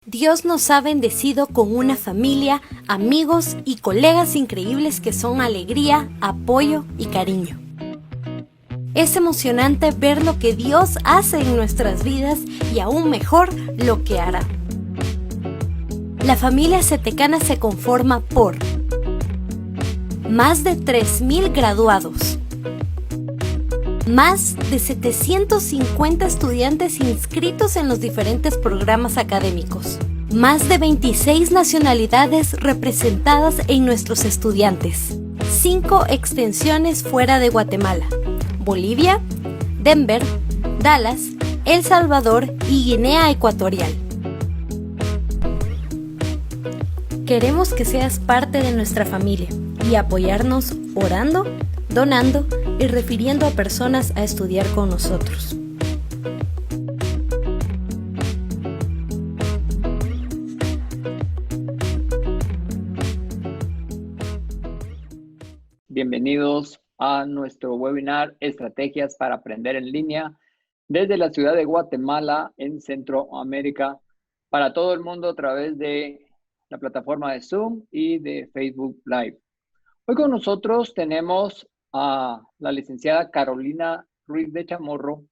Dios nos ha bendecido con una familia, amigos y colegas increíbles que son alegría, apoyo y cariño. Es emocionante ver lo que Dios hace en nuestras vidas y aún mejor lo que hará. La familia Zetecana se conforma por más de 3,000 graduados, más de 750 estudiantes inscritos en los diferentes programas académicos, más de 26 nacionalidades representadas en nuestros estudiantes, 5 extensiones fuera de Guatemala: Bolivia, Denver, Dallas, El Salvador y Guinea Ecuatorial. Queremos que seas parte de nuestra familia y apoyarnos orando, donando y refiriendo a personas a estudiar con nosotros. Bienvenidos a nuestro webinar Estrategias para Aprender en Línea desde la ciudad de Guatemala en Centroamérica para todo el mundo a través de la plataforma de Zoom y de Facebook Live. Hoy con nosotros tenemos a la licenciada Carolina Ruiz de Chamorro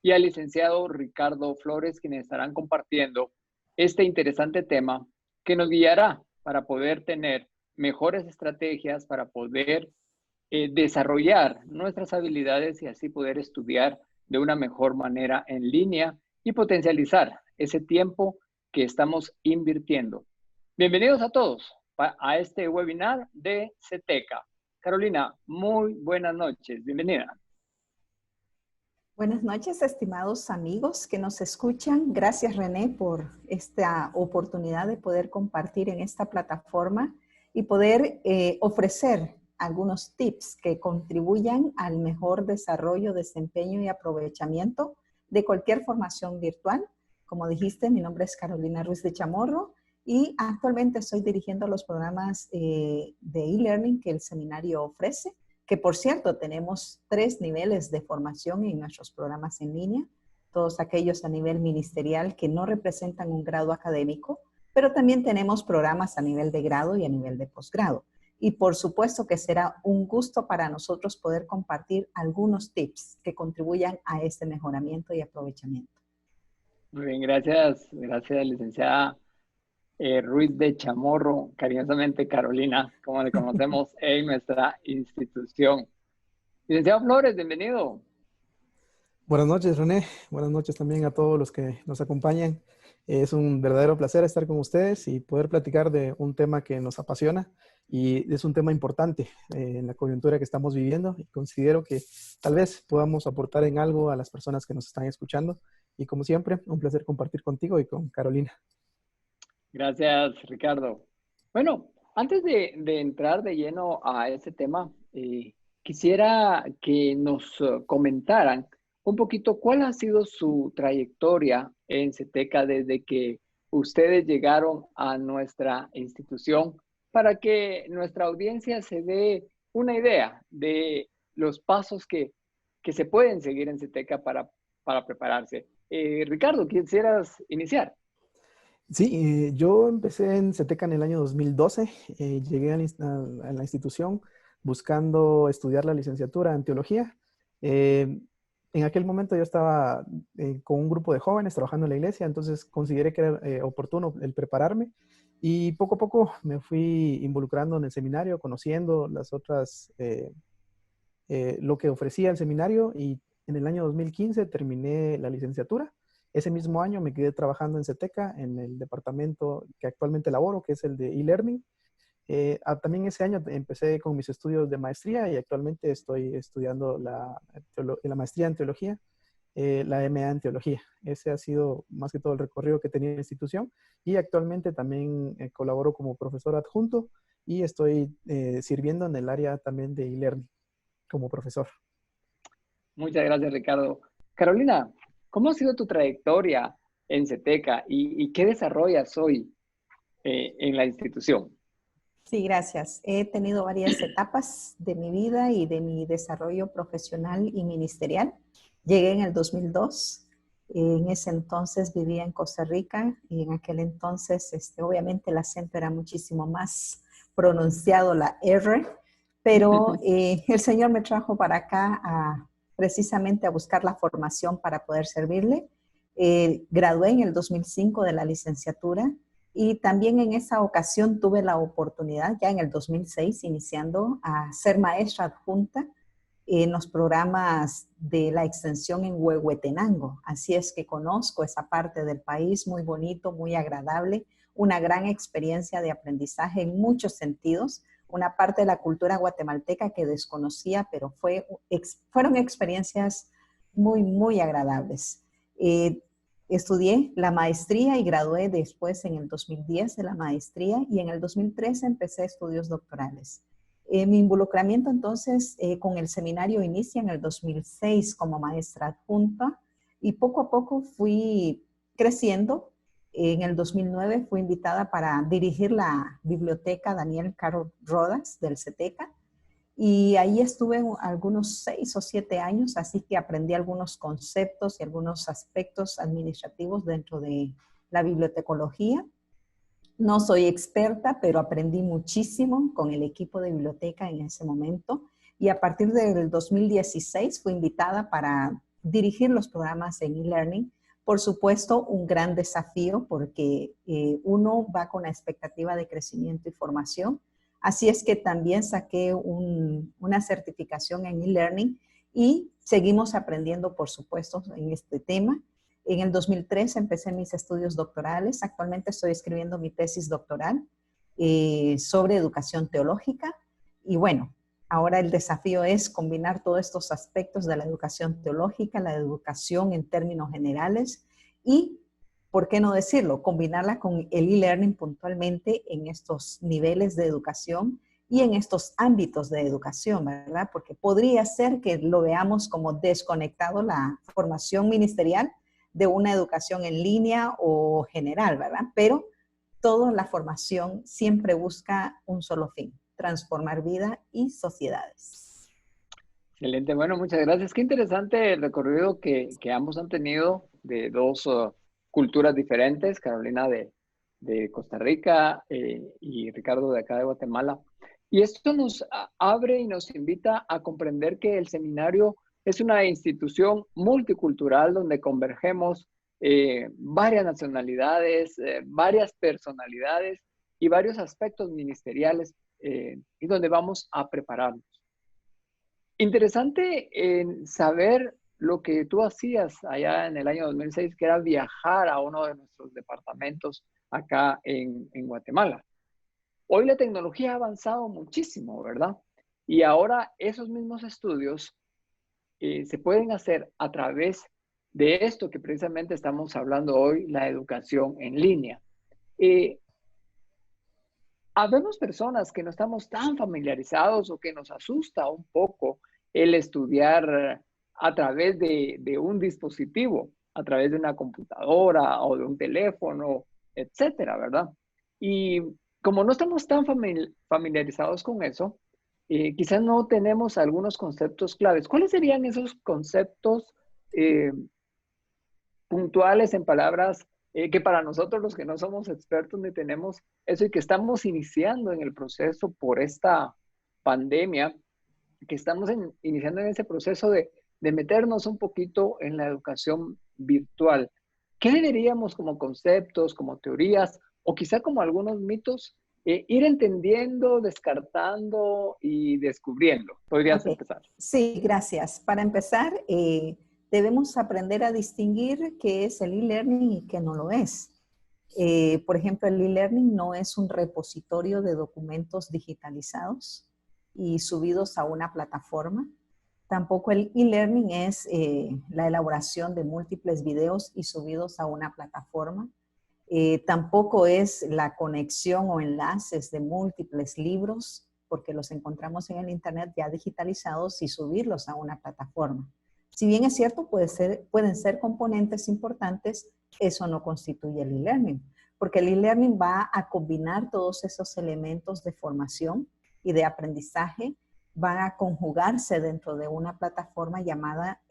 y al licenciado Ricardo Flores, quienes estarán compartiendo este interesante tema que nos guiará para poder tener mejores estrategias, para poder desarrollar nuestras habilidades y así poder estudiar de una mejor manera en línea y potencializar ese tiempo que estamos invirtiendo. Bienvenidos a todos a este webinar de Ceteca. Carolina, muy buenas noches. Bienvenida. Buenas noches, estimados amigos que nos escuchan. Gracias, René, por esta oportunidad de poder compartir en esta plataforma y poder ofrecer algunos tips que contribuyan al mejor desarrollo, desempeño y aprovechamiento de cualquier formación virtual. Como dijiste, mi nombre es Carolina Ruiz de Chamorro y actualmente estoy dirigiendo los programas de e-learning que el seminario ofrece, que por cierto tenemos 3 niveles de formación en nuestros programas en línea, todos aquellos a nivel ministerial que no representan un grado académico, pero también tenemos programas a nivel de grado y a nivel de posgrado. Y por supuesto que será un gusto para nosotros poder compartir algunos tips que contribuyan a este mejoramiento y aprovechamiento. Muy bien, gracias, licenciada Ruiz de Chamorro, cariñosamente Carolina, como le conocemos en nuestra institución. Licenciado Flores, bienvenido. Buenas noches, René. Buenas noches también a todos los que nos acompañan. Es un verdadero placer estar con ustedes y poder platicar de un tema que nos apasiona y es un tema importante en la coyuntura que estamos viviendo y considero que tal vez podamos aportar en algo a las personas que nos están escuchando y como siempre, un placer compartir contigo y con Carolina. Gracias, Ricardo. Bueno, antes de entrar de lleno a ese tema, quisiera que nos comentaran un poquito cuál ha sido su trayectoria en Ceteca desde que ustedes llegaron a nuestra institución para que nuestra audiencia se dé una idea de los pasos que se pueden seguir en Ceteca para prepararse. Ricardo, ¿quisieras iniciar? Sí, yo empecé en Ceteca en el año 2012. Llegué a la institución buscando estudiar la licenciatura en teología. En aquel momento yo estaba con un grupo de jóvenes trabajando en la iglesia, entonces consideré que era oportuno el prepararme y poco a poco me fui involucrando en el seminario, conociendo las otras, lo que ofrecía el seminario y en el año 2015 terminé la licenciatura. Ese mismo año me quedé trabajando en Ceteca, en el departamento que actualmente laboro, que es el de e-learning. También ese año empecé con mis estudios de maestría y actualmente estoy estudiando la maestría en teología, la MA en teología. Ese ha sido más que todo el recorrido que tenía en la institución y actualmente también colaboro como profesor adjunto y estoy sirviendo en el área también de e-learning como profesor. Muchas gracias, Ricardo. Carolina, ¿cómo ha sido tu trayectoria en Ceteca y qué desarrollas hoy en la institución? Sí, gracias. He tenido varias etapas de mi vida y de mi desarrollo profesional y ministerial. Llegué en el 2002 En ese entonces vivía en Costa Rica y en aquel entonces, obviamente el acento era muchísimo más pronunciado, la R, pero el Señor me trajo para acá precisamente a buscar la formación para poder servirle. Gradué en el 2005 de la licenciatura y también en esa ocasión tuve la oportunidad, ya en el 2006, iniciando a ser maestra adjunta en los programas de la extensión en Huehuetenango. Así es que conozco esa parte del país, muy bonito, muy agradable, una gran experiencia de aprendizaje en muchos sentidos, una parte de la cultura guatemalteca que desconocía, pero fueron experiencias muy, muy agradables. Estudié la maestría y gradué después en el 2010 de la maestría y en el 2013 empecé estudios doctorales. Mi involucramiento entonces con el seminario inicia en el 2006 como maestra adjunta y poco a poco fui creciendo. En el 2009 fui invitada para dirigir la biblioteca Daniel Caro Rodas del CETECA y ahí estuve algunos 6 o 7 años, así que aprendí algunos conceptos y algunos aspectos administrativos dentro de la bibliotecología. No soy experta, pero aprendí muchísimo con el equipo de biblioteca en ese momento. Y a partir del 2016 fui invitada para dirigir los programas en e-learning. Por supuesto, un gran desafío porque uno va con la expectativa de crecimiento y formación. Así es que también saqué una certificación en e-learning y seguimos aprendiendo, por supuesto, en este tema. En el 2003 empecé mis estudios doctorales. Actualmente estoy escribiendo mi tesis doctoral sobre educación teológica. Y bueno, ahora el desafío es combinar todos estos aspectos de la educación teológica, la educación en términos generales y, ¿por qué no decirlo?, combinarla con el e-learning puntualmente en estos niveles de educación y en estos ámbitos de educación, ¿verdad? Porque podría ser que lo veamos como desconectado la formación ministerial de una educación en línea o general, ¿verdad? Pero toda la formación siempre busca un solo fin, transformar vida y sociedades. Excelente, bueno, muchas gracias. Qué interesante el recorrido que ambos han tenido de dos culturas diferentes, Carolina de Costa Rica y Ricardo de acá de Guatemala. Y esto nos abre y nos invita a comprender que el seminario es una institución multicultural donde convergemos varias nacionalidades, varias personalidades y varios aspectos ministeriales y donde vamos a prepararnos. Interesante saber lo que tú hacías allá en el año 2006, que era viajar a uno de nuestros departamentos acá en Guatemala. Hoy la tecnología ha avanzado muchísimo, ¿verdad? Y ahora esos mismos estudios se pueden hacer a través de esto que precisamente estamos hablando hoy, la educación en línea. Habemos personas que no estamos tan familiarizados o que nos asusta un poco el estudiar a través de un dispositivo, a través de una computadora o de un teléfono, etcétera, ¿verdad? Y como no estamos tan familiarizados con eso, quizás no tenemos algunos conceptos claves. ¿Cuáles serían esos conceptos puntuales en palabras que para nosotros los que no somos expertos ni tenemos eso y que estamos iniciando en el proceso por esta pandemia, que estamos iniciando en ese proceso de meternos un poquito en la educación virtual? ¿Qué deberíamos como conceptos, como teorías o quizá como algunos mitos ir entendiendo, descartando y descubriendo? ¿Podrías empezar? Sí, gracias. Para empezar, debemos aprender a distinguir qué es el e-learning y qué no lo es. Por ejemplo, el e-learning no es un repositorio de documentos digitalizados y subidos a una plataforma. Tampoco el e-learning es la elaboración de múltiples videos y subidos a una plataforma. Tampoco es la conexión o enlaces de múltiples libros, porque los encontramos en el internet ya digitalizados y subirlos a una plataforma. Si bien es cierto, pueden ser componentes importantes, eso no constituye el e-learning, porque el e-learning va a combinar todos esos elementos de formación y de aprendizaje, van a conjugarse dentro de una plataforma llamada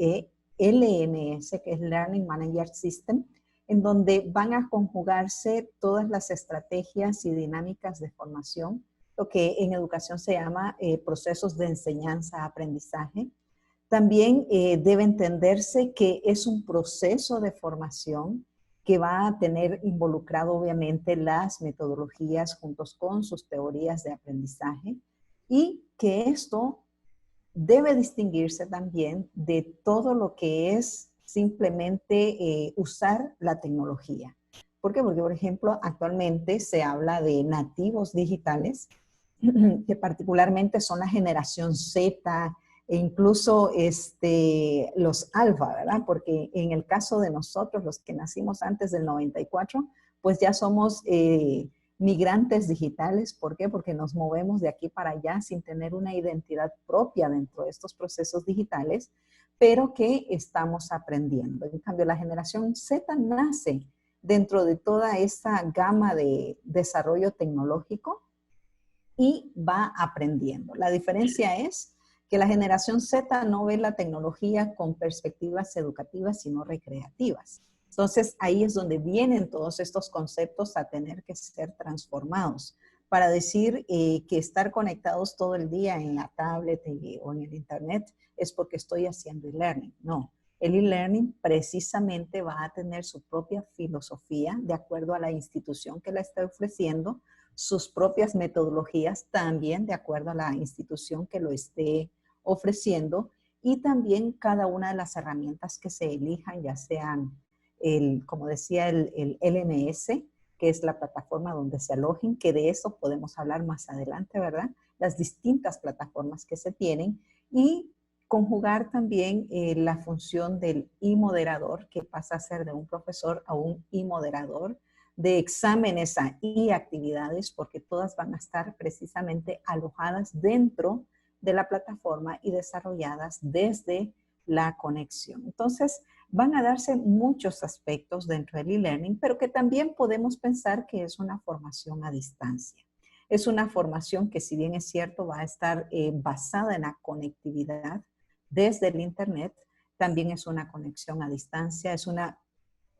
LMS, que es Learning Manager System, en donde van a conjugarse todas las estrategias y dinámicas de formación, lo que en educación se llama procesos de enseñanza-aprendizaje. También debe entenderse que es un proceso de formación que va a tener involucrado obviamente las metodologías juntos con sus teorías de aprendizaje y que esto debe distinguirse también de todo lo que es simplemente usar la tecnología. ¿Por qué? Porque, por ejemplo, actualmente se habla de nativos digitales, que particularmente son la generación Z e incluso los alfa, ¿verdad? Porque en el caso de nosotros, los que nacimos antes del 94, pues ya somos migrantes digitales. ¿Por qué? Porque nos movemos de aquí para allá sin tener una identidad propia dentro de estos procesos digitales, pero que estamos aprendiendo. En cambio, la generación Z nace dentro de toda esa gama de desarrollo tecnológico y va aprendiendo. La diferencia es que la generación Z no ve la tecnología con perspectivas educativas, sino recreativas. Entonces, ahí es donde vienen todos estos conceptos a tener que ser transformados para decir que estar conectados todo el día en la tablet o en el internet es porque estoy haciendo e-learning. No, el e-learning precisamente va a tener su propia filosofía de acuerdo a la institución que la está ofreciendo, sus propias metodologías también de acuerdo a la institución que lo esté ofreciendo y también cada una de las herramientas que se elijan, ya sean como decía, el LMS, que es la plataforma donde se alojen, que de eso podemos hablar más adelante, ¿verdad? Las distintas plataformas que se tienen y conjugar también la función del e-moderador, que pasa a ser de un profesor a un e-moderador, de exámenes y actividades, porque todas van a estar precisamente alojadas dentro de la plataforma y desarrolladas desde la conexión. Entonces, van a darse muchos aspectos dentro del e-learning, pero que también podemos pensar que es una formación a distancia. Es una formación que, si bien es cierto, va a estar basada en la conectividad desde el internet, también es una conexión a distancia, es una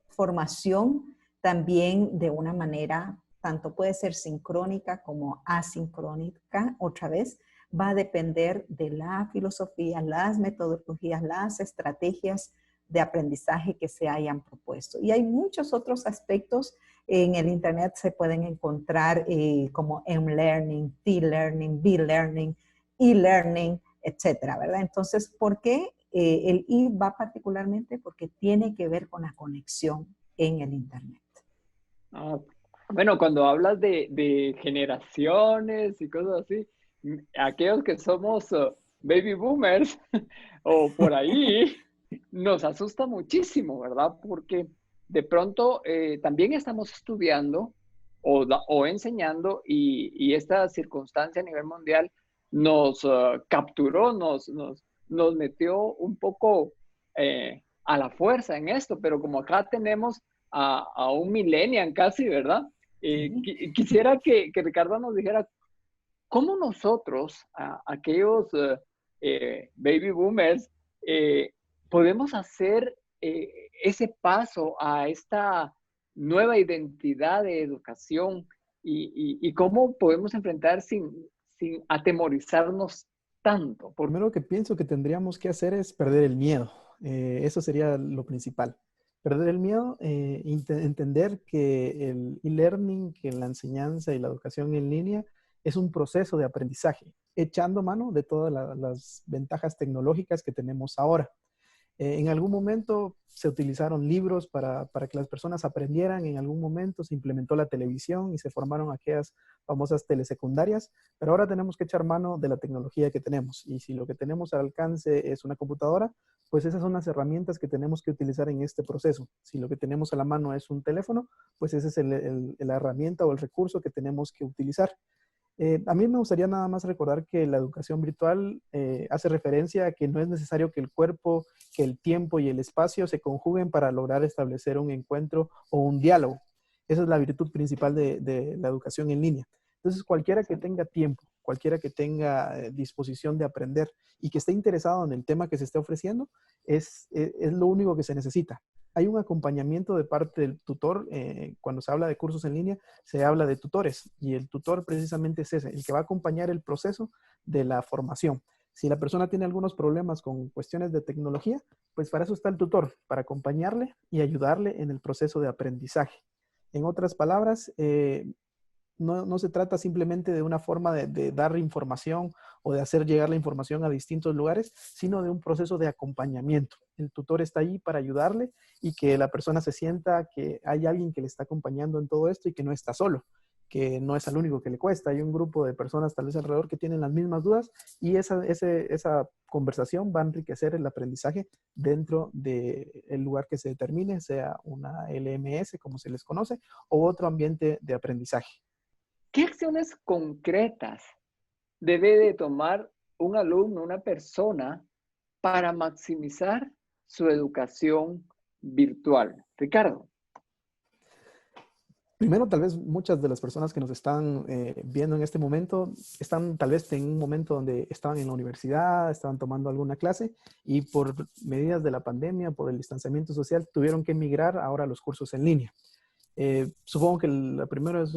formación también de una manera, tanto puede ser sincrónica como asincrónica, otra vez, va a depender de la filosofía, las metodologías, las estrategias de aprendizaje que se hayan propuesto. Y hay muchos otros aspectos. En el internet se pueden encontrar como M-Learning, T-Learning, B-Learning, E-Learning, etcétera, ¿verdad? Entonces, ¿por qué el E va particularmente? Porque tiene que ver con la conexión en el internet. Bueno, cuando hablas de generaciones y cosas así, aquellos que somos baby boomers o por ahí, nos asusta muchísimo, ¿verdad? Porque de pronto también estamos estudiando o enseñando y esta circunstancia a nivel mundial nos capturó, nos metió un poco a la fuerza en esto, pero como acá tenemos a un millennial casi, ¿verdad? Quisiera que Ricardo nos dijera cómo nosotros, aquellos baby boomers, podemos hacer ese paso a esta nueva identidad de educación y cómo podemos enfrentar sin atemorizarnos tanto. Primero que pienso que tendríamos que hacer es perder el miedo. Eso sería lo principal. Perder el miedo, entender que el e-learning, que la enseñanza y la educación en línea es un proceso de aprendizaje, echando mano de todas las ventajas tecnológicas que tenemos ahora. En algún momento se utilizaron libros para que las personas aprendieran, en algún momento se implementó la televisión y se formaron aquellas famosas telesecundarias, pero ahora tenemos que echar mano de la tecnología que tenemos. Y si lo que tenemos al alcance es una computadora, pues esas son las herramientas que tenemos que utilizar en este proceso. Si lo que tenemos a la mano es un teléfono, pues esa es la herramienta o el recurso que tenemos que utilizar. A mí me gustaría nada más recordar que la educación virtual hace referencia a que no es necesario que el cuerpo, que el tiempo y el espacio se conjuguen para lograr establecer un encuentro o un diálogo. Esa es la virtud principal de la educación en línea. Entonces, cualquiera que tenga tiempo cualquiera que tenga disposición de aprender y que esté interesado en el tema que se esté ofreciendo, es lo único que se necesita. Hay un acompañamiento de parte del tutor. Cuando se habla de cursos en línea, se habla de tutores, y el tutor precisamente es ese, el que va a acompañar el proceso de la formación. Si la persona tiene algunos problemas con cuestiones de tecnología, pues para eso está el tutor, para acompañarle y ayudarle en el proceso de aprendizaje. En otras palabras, no se trata simplemente de una forma de dar información o de hacer llegar la información a distintos lugares, sino de un proceso de acompañamiento. El tutor está ahí para ayudarle y que la persona se sienta que hay alguien que le está acompañando en todo esto y que no está solo, que no es al único que le cuesta. Hay un grupo de personas tal vez alrededor que tienen las mismas dudas, y esa conversación va a enriquecer el aprendizaje dentro del lugar que se determine, sea una LMS, como se les conoce, o otro ambiente de aprendizaje. ¿Qué acciones concretas debe de tomar un alumno, una persona, para maximizar su educación virtual? Ricardo. Primero, tal vez muchas de las personas que nos están viendo en este momento están tal vez en un momento donde estaban en la universidad, estaban tomando alguna clase, y por medidas de la pandemia, por el distanciamiento social, tuvieron que migrar ahora a los cursos en línea. Supongo que lo primero es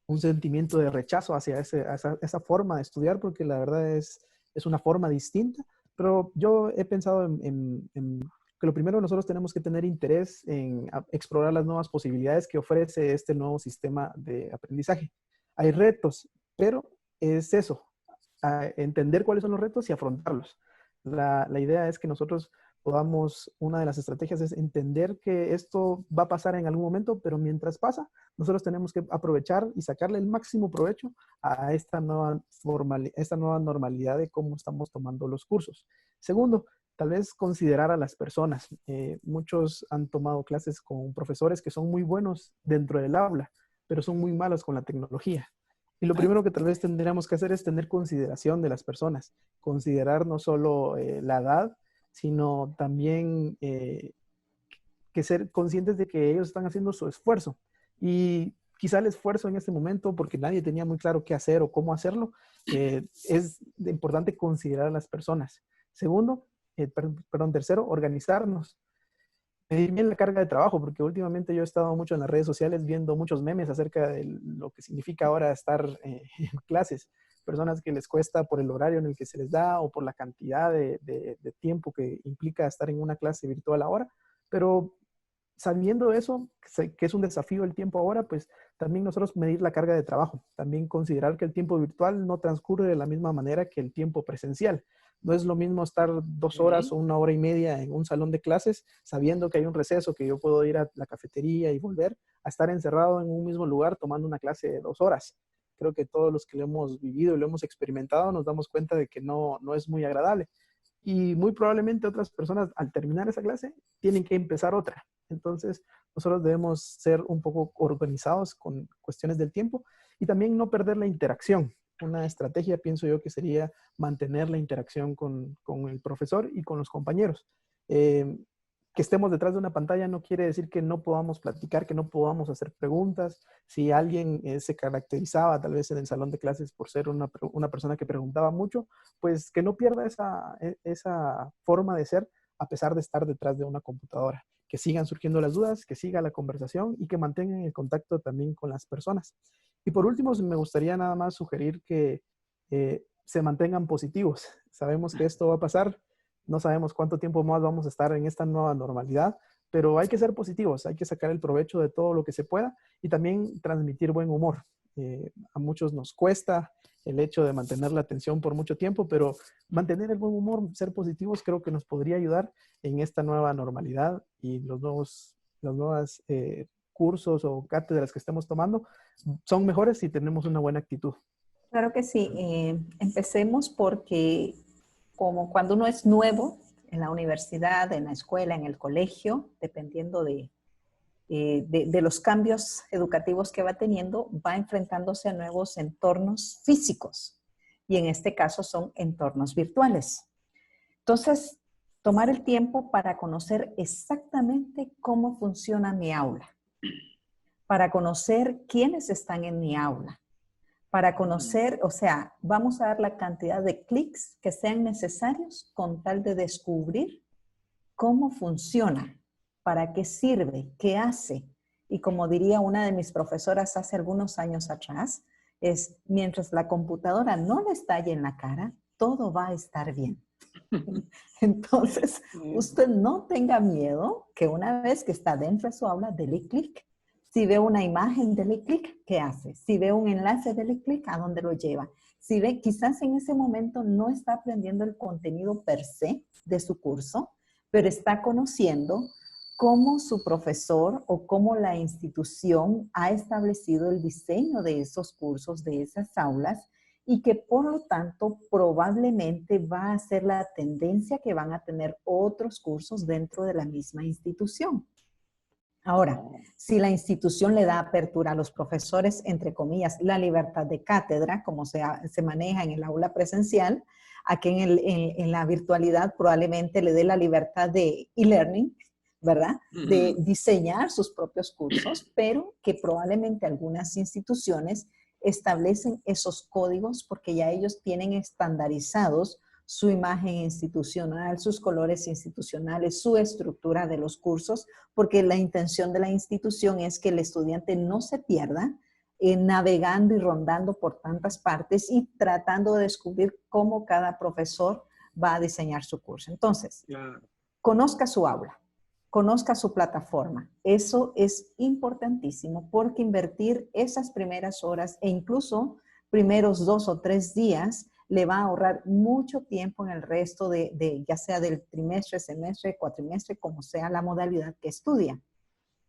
un sentimiento de rechazo hacia esa forma de estudiar, porque la verdad es una forma distinta, pero yo he pensado en que lo primero, nosotros tenemos que tener interés en explorar las nuevas posibilidades que ofrece este nuevo sistema de aprendizaje. Hay retos, pero es eso, entender cuáles son los retos y afrontarlos. La idea es que nosotros podamos, una de las estrategias es entender que esto va a pasar en algún momento, pero mientras pasa, nosotros tenemos que aprovechar y sacarle el máximo provecho a esta nueva normalidad de cómo estamos tomando los cursos. Segundo, tal vez considerar a las personas. Muchos han tomado clases con profesores que son muy buenos dentro del aula, pero son muy malos con la tecnología. Y lo primero que tal vez tendríamos que hacer es tener consideración de las personas. Considerar no solo la edad, sino también que ser conscientes de que ellos están haciendo su esfuerzo. Y quizá el esfuerzo en este momento, porque nadie tenía muy claro qué hacer o cómo hacerlo, es importante considerar a las personas. Segundo, tercero, organizarnos. Medir bien la carga de trabajo, porque últimamente yo he estado mucho en las redes sociales viendo muchos memes acerca de lo que significa ahora estar en clases. Personas que les cuesta por el horario en el que se les da o por la cantidad de tiempo que implica estar en una clase virtual ahora, pero sabiendo eso, que es un desafío el tiempo ahora, pues también nosotros medir la carga de trabajo, también considerar que el tiempo virtual no transcurre de la misma manera que el tiempo presencial. No es lo mismo estar 2 horas o 1 hora y media en un salón de clases sabiendo que hay un receso, que yo puedo ir a la cafetería y volver, a estar encerrado en un mismo lugar tomando una clase de 2 horas. Creo que todos los que lo hemos vivido y lo hemos experimentado nos damos cuenta de que no es muy agradable. Y muy probablemente otras personas, al terminar esa clase, tienen que empezar otra. Entonces, nosotros debemos ser un poco organizados con cuestiones del tiempo y también no perder la interacción. Una estrategia, pienso yo, que sería mantener la interacción con el profesor y con los compañeros. Que estemos detrás de una pantalla no quiere decir que no podamos platicar, que no podamos hacer preguntas. Si alguien se caracterizaba tal vez en el salón de clases por ser una persona que preguntaba mucho, pues que no pierda esa forma de ser a pesar de estar detrás de una computadora. Que sigan surgiendo las dudas, que siga la conversación y que mantengan el contacto también con las personas. Y por último, me gustaría nada más sugerir que se mantengan positivos. Sabemos que esto va a pasar. No sabemos cuánto tiempo más vamos a estar en esta nueva normalidad, pero hay que ser positivos, hay que sacar el provecho de todo lo que se pueda y también transmitir buen humor. A muchos nos cuesta el hecho de mantener la atención por mucho tiempo, pero mantener el buen humor, ser positivos, creo que nos podría ayudar en esta nueva normalidad, y los nuevos cursos o cátedras que estemos tomando son mejores si tenemos una buena actitud. Claro que sí. Empecemos porque como cuando uno es nuevo en la universidad, en la escuela, en el colegio, dependiendo de los cambios educativos que va teniendo, va enfrentándose a nuevos entornos físicos. Y en este caso son entornos virtuales. Entonces, tomar el tiempo para conocer exactamente cómo funciona mi aula, para conocer quiénes están en mi aula, para conocer, o sea, vamos a dar la cantidad de clics que sean necesarios con tal de descubrir cómo funciona, para qué sirve, qué hace. Y como diría una de mis profesoras hace algunos años atrás, es mientras la computadora no le estalle en la cara, todo va a estar bien. Entonces, usted no tenga miedo que una vez que está dentro de su aula, dele clic. Si ve una imagen, dele clic, ¿qué hace? Si ve un enlace, dele clic, ¿a dónde lo lleva? Si ve, quizás en ese momento no está aprendiendo el contenido per se de su curso, pero está conociendo cómo su profesor o cómo la institución ha establecido el diseño de esos cursos, de esas aulas, y que por lo tanto probablemente va a ser la tendencia que van a tener otros cursos dentro de la misma institución. Ahora, si la institución le da apertura a los profesores, entre comillas, la libertad de cátedra, como se maneja en el aula presencial, aquí en la virtualidad probablemente le dé la libertad de e-learning, ¿verdad? De diseñar sus propios cursos, pero que probablemente algunas instituciones establecen esos códigos porque ya ellos tienen estandarizados su imagen institucional, sus colores institucionales, su estructura de los cursos, porque la intención de la institución es que el estudiante no se pierda navegando y rondando por tantas partes y tratando de descubrir cómo cada profesor va a diseñar su curso. Entonces, conozca su aula, conozca su plataforma. Eso es importantísimo porque invertir esas primeras horas e incluso primeros 2 o 3 días le va a ahorrar mucho tiempo en el resto ya sea del trimestre, semestre, cuatrimestre, como sea la modalidad que estudia.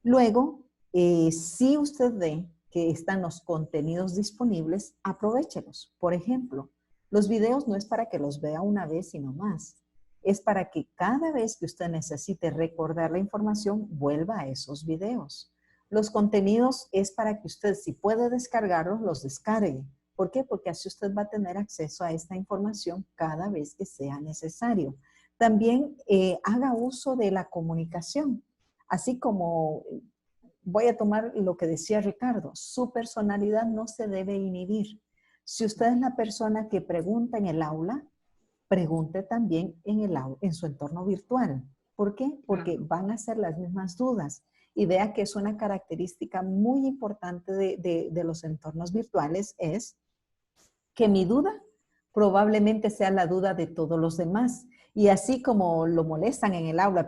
Luego, si usted ve que están los contenidos disponibles, aprovéchelos. Por ejemplo, los videos no es para que los vea una vez y no más. Es para que cada vez que usted necesite recordar la información, vuelva a esos videos. Los contenidos es para que usted, si puede descargarlos, los descargue. ¿Por qué? Porque así usted va a tener acceso a esta información cada vez que sea necesario. También haga uso de la comunicación. Así como voy a tomar lo que decía Ricardo, su personalidad no se debe inhibir. Si usted es la persona que pregunta en el aula, pregunte también en su entorno virtual. ¿Por qué? Porque van a ser las mismas dudas. Y vea que es una característica muy importante de los entornos virtuales es que mi duda probablemente sea la duda de todos los demás. Y así como lo molestan en el aula,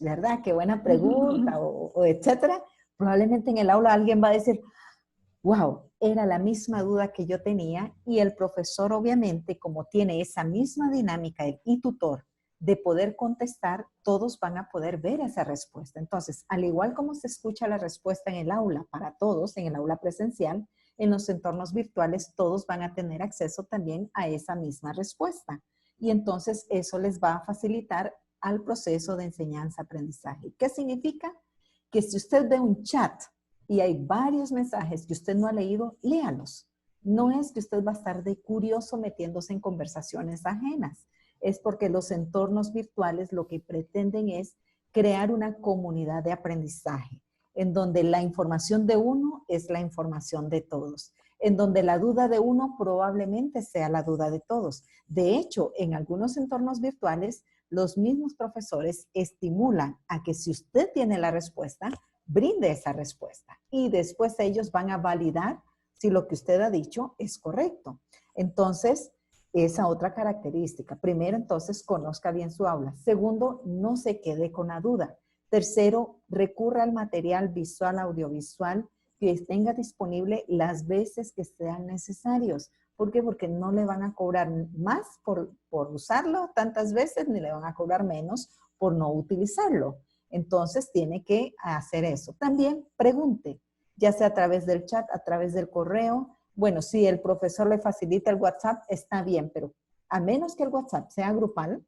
¿verdad? Qué buena pregunta, o etcétera. Probablemente en el aula alguien va a decir, wow, era la misma duda que yo tenía, y el profesor obviamente, como tiene esa misma dinámica, el tutor, de poder contestar, todos van a poder ver esa respuesta. Entonces, al igual como se escucha la respuesta en el aula para todos, en el aula presencial, en los entornos virtuales todos van a tener acceso también a esa misma respuesta. Y entonces eso les va a facilitar al proceso de enseñanza-aprendizaje. ¿Qué significa? Que si usted ve un chat y hay varios mensajes que usted no ha leído, léalos. No es que usted va a estar de curioso metiéndose en conversaciones ajenas. Es porque los entornos virtuales lo que pretenden es crear una comunidad de aprendizaje, en donde la información de uno es la información de todos, en donde la duda de uno probablemente sea la duda de todos. De hecho, en algunos entornos virtuales, los mismos profesores estimulan a que si usted tiene la respuesta, brinde esa respuesta. Y después ellos van a validar si lo que usted ha dicho es correcto. Entonces, esa otra característica. Primero, entonces, conozca bien su aula. Segundo, no se quede con la duda. Tercero, recurra al material visual, audiovisual que tenga disponible las veces que sean necesarios. ¿Por qué? Porque no le van a cobrar más por usarlo tantas veces, ni le van a cobrar menos por no utilizarlo. Entonces, tiene que hacer eso. También pregunte, ya sea a través del chat, a través del correo. Bueno, si el profesor le facilita el WhatsApp, está bien, pero a menos que el WhatsApp sea grupal,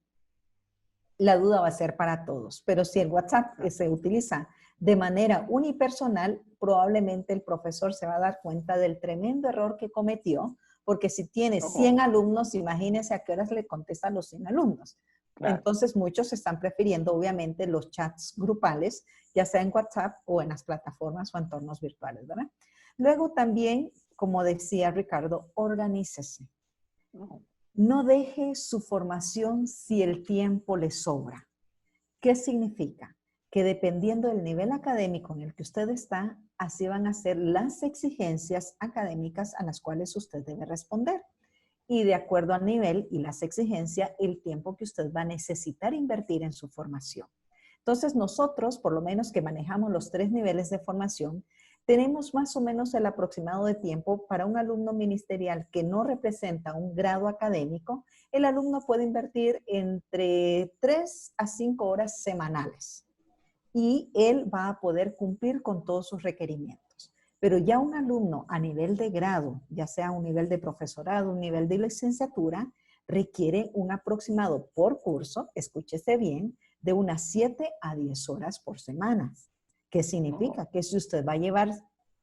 la duda va a ser para todos. Pero si el WhatsApp se utiliza de manera unipersonal, probablemente el profesor se va a dar cuenta del tremendo error que cometió, porque si tiene 100 alumnos, imagínense a qué horas le contestan los 100 alumnos. Claro. Entonces, muchos están prefiriendo, obviamente, los chats grupales, ya sea en WhatsApp o en las plataformas o entornos virtuales, ¿verdad? Luego también como decía Ricardo, organícese. No. No deje su formación si el tiempo le sobra. ¿Qué significa? Que dependiendo del nivel académico en el que usted está, así van a ser las exigencias académicas a las cuales usted debe responder. Y de acuerdo al nivel y las exigencias, el tiempo que usted va a necesitar invertir en su formación. Entonces nosotros, por lo menos que manejamos los 3 niveles de formación, tenemos más o menos el aproximado de tiempo para un alumno ministerial que no representa un grado académico. El alumno puede invertir entre 3 a 5 horas semanales y él va a poder cumplir con todos sus requerimientos. Pero ya un alumno a nivel de grado, ya sea un nivel de profesorado, un nivel de licenciatura, requiere un aproximado por curso, escúchese bien, de unas 7 a 10 horas por semana. ¿Qué significa? Que si usted va a llevar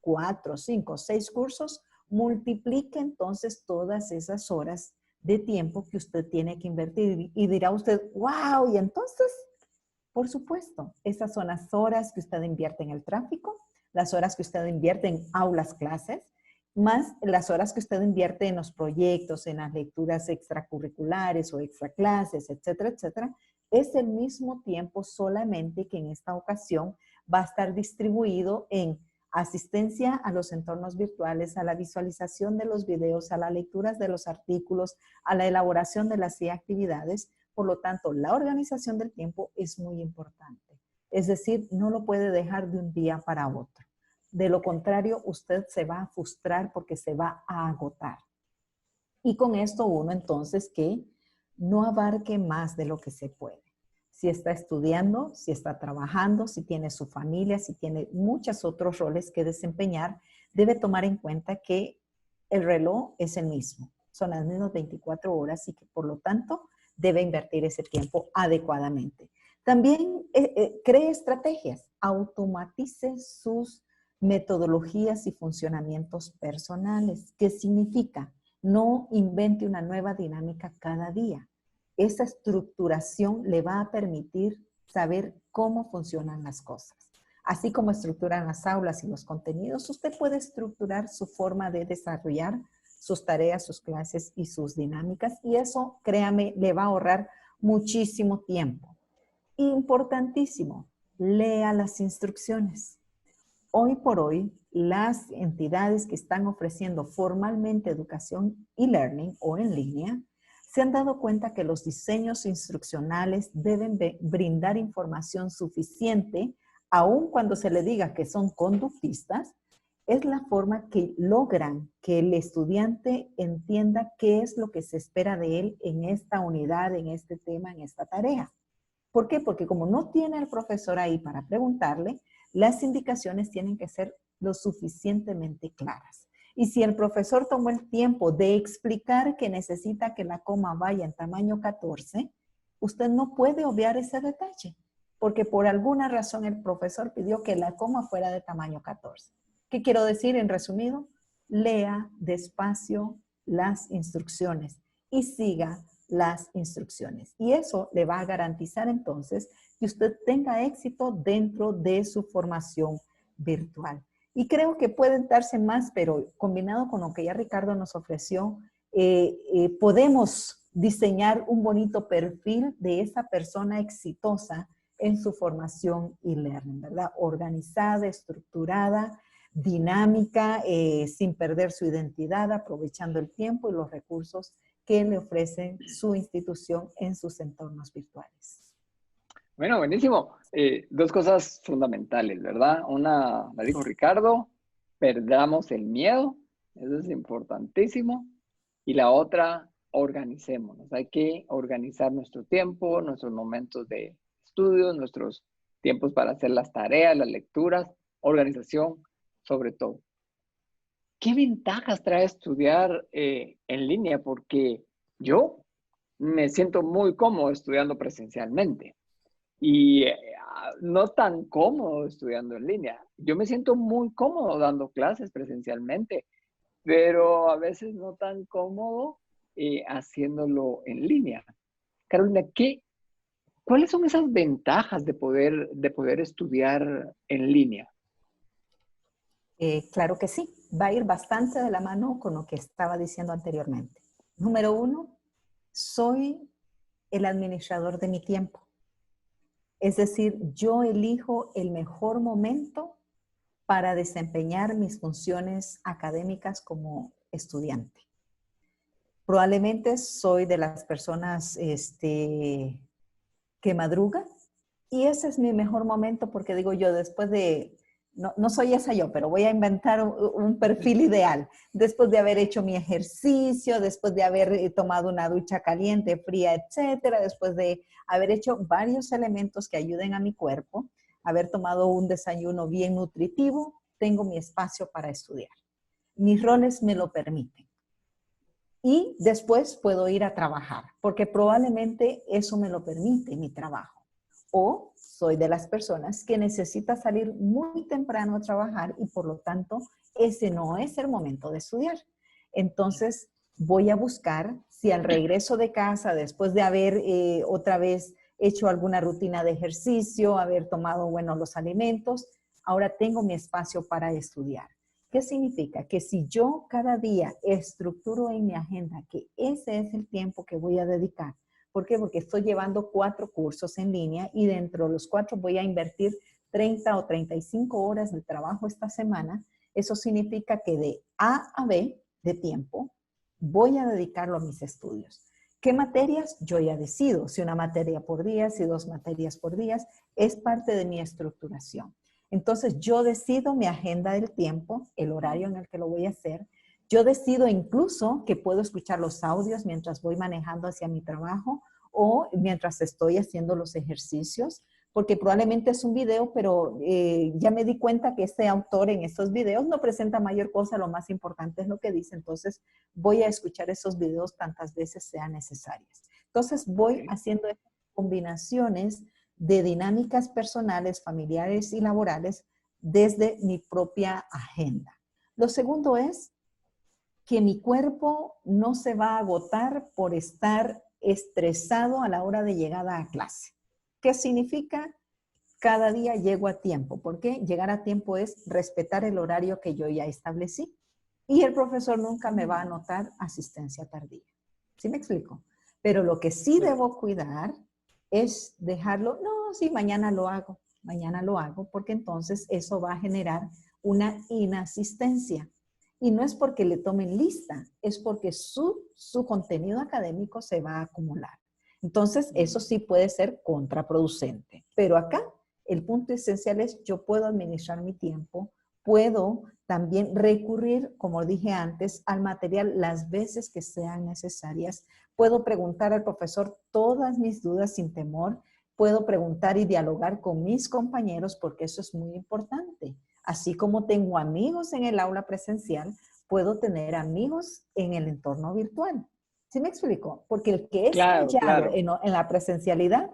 4, 5, 6 cursos, multiplique entonces todas esas horas de tiempo que usted tiene que invertir. Y dirá usted, wow, y entonces, por supuesto, esas son las horas que usted invierte en el tráfico, las horas que usted invierte en aulas, clases, más las horas que usted invierte en los proyectos, en las lecturas extracurriculares o extraclases, etcétera, etcétera. Es el mismo tiempo, solamente que en esta ocasión va a estar distribuido en asistencia a los entornos virtuales, a la visualización de los videos, a las lecturas de los artículos, a la elaboración de las actividades. Por lo tanto, la organización del tiempo es muy importante. Es decir, no lo puede dejar de un día para otro. De lo contrario, usted se va a frustrar porque se va a agotar. Y con esto uno entonces que no abarque más de lo que se puede. Si está estudiando, si está trabajando, si tiene su familia, si tiene muchos otros roles que desempeñar, debe tomar en cuenta que el reloj es el mismo. Son las mismas 24 horas y que por lo tanto debe invertir ese tiempo adecuadamente. También cree estrategias, automatice sus metodologías y funcionamientos personales. ¿Qué significa? No invente una nueva dinámica cada día. Esa estructuración le va a permitir saber cómo funcionan las cosas. Así como estructuran las aulas y los contenidos, usted puede estructurar su forma de desarrollar sus tareas, sus clases y sus dinámicas. Y eso, créame, le va a ahorrar muchísimo tiempo. Importantísimo, lea las instrucciones. Hoy por hoy, las entidades que están ofreciendo formalmente educación e-learning o en línea, se han dado cuenta que los diseños instruccionales deben brindar información suficiente, aun cuando se le diga que son conductistas. Es la forma que logran que el estudiante entienda qué es lo que se espera de él en esta unidad, en este tema, en esta tarea. ¿Por qué? Porque como no tiene el profesor ahí para preguntarle, las indicaciones tienen que ser lo suficientemente claras. Y si el profesor tomó el tiempo de explicar que necesita que la coma vaya en tamaño 14, usted no puede obviar ese detalle, porque por alguna razón el profesor pidió que la coma fuera de tamaño 14. ¿Qué quiero decir en resumido? Lea despacio las instrucciones y siga las instrucciones. Y eso le va a garantizar entonces que usted tenga éxito dentro de su formación virtual. Y creo que pueden darse más, pero combinado con lo que ya Ricardo nos ofreció, podemos diseñar un bonito perfil de esa persona exitosa en su formación e-learning, ¿verdad? Organizada, estructurada, dinámica, sin perder su identidad, aprovechando el tiempo y los recursos que le ofrecen su institución en sus entornos virtuales. Bueno, buenísimo. 2 cosas fundamentales, ¿verdad? Una, la dijo Ricardo, perdamos el miedo, eso es importantísimo. Y la otra, organicémonos. Hay que organizar nuestro tiempo, nuestros momentos de estudio, nuestros tiempos para hacer las tareas, las lecturas, organización sobre todo. ¿Qué ventajas trae estudiar en línea? Porque yo me siento muy cómodo estudiando presencialmente. Y no tan cómodo estudiando en línea. Yo me siento muy cómodo dando clases presencialmente, pero a veces no tan cómodo haciéndolo en línea. Carolina, ¿cuáles son esas ventajas de poder estudiar en línea? Claro que sí. va a ir bastante de la mano con lo que estaba diciendo anteriormente. Número 1, soy el administrador de mi tiempo. Es decir, yo elijo el mejor momento para desempeñar mis funciones académicas como estudiante. Probablemente soy de las personas que madruga y ese es mi mejor momento porque digo yo, después de, no soy esa yo, pero voy a inventar un perfil ideal. Después de haber hecho mi ejercicio, después de haber tomado una ducha caliente, fría, etcétera, después de haber hecho varios elementos que ayuden a mi cuerpo, haber tomado un desayuno bien nutritivo, tengo mi espacio para estudiar. Mis roles me lo permiten. Y después puedo ir a trabajar, porque probablemente eso me lo permite mi trabajo. O soy de las personas que necesita salir muy temprano a trabajar y por lo tanto ese no es el momento de estudiar. Entonces voy a buscar si al regreso de casa, después de haber otra vez hecho alguna rutina de ejercicio, haber tomado, bueno, los alimentos, ahora tengo mi espacio para estudiar. ¿Qué significa? Que si yo cada día estructuro en mi agenda que ese es el tiempo que voy a dedicar. ¿Por qué? Porque estoy llevando 4 cursos en línea y dentro de los 4 voy a invertir 30 o 35 horas de trabajo esta semana. Eso significa que de A a B de tiempo voy a dedicarlo a mis estudios. ¿Qué materias? Yo ya decido. Si una materia por día, si 2 materias por día, es parte de mi estructuración. Entonces yo decido mi agenda del tiempo, el horario en el que lo voy a hacer. Yo decido incluso que puedo escuchar los audios mientras voy manejando hacia mi trabajo o mientras estoy haciendo los ejercicios, porque probablemente es un video, pero ya me di cuenta que este autor en estos videos no presenta mayor cosa, lo más importante es lo que dice, entonces voy a escuchar esos videos tantas veces sean necesarias. Entonces voy haciendo combinaciones de dinámicas personales, familiares y laborales desde mi propia agenda. Lo segundo es que mi cuerpo no se va a agotar por estar estresado a la hora de llegada a clase. ¿Qué significa? Cada día llego a tiempo. ¿Por qué? Llegar a tiempo es respetar el horario que yo ya establecí. Y el profesor nunca me va a anotar asistencia tardía. ¿Sí me explico? Pero lo que sí debo cuidar es dejarlo, no, sí, mañana lo hago, porque entonces eso va a generar una inasistencia. Y no es porque le tomen lista, es porque su contenido académico se va a acumular. Entonces, eso sí puede ser contraproducente. Pero acá, el punto esencial es, yo puedo administrar mi tiempo, puedo también recurrir, como dije antes, al material las veces que sean necesarias. Puedo preguntar al profesor todas mis dudas sin temor. Puedo preguntar y dialogar con mis compañeros porque eso es muy importante. Así como tengo amigos en el aula presencial, puedo tener amigos en el entorno virtual. ¿Sí me explico? Porque el que es callado en la presencialidad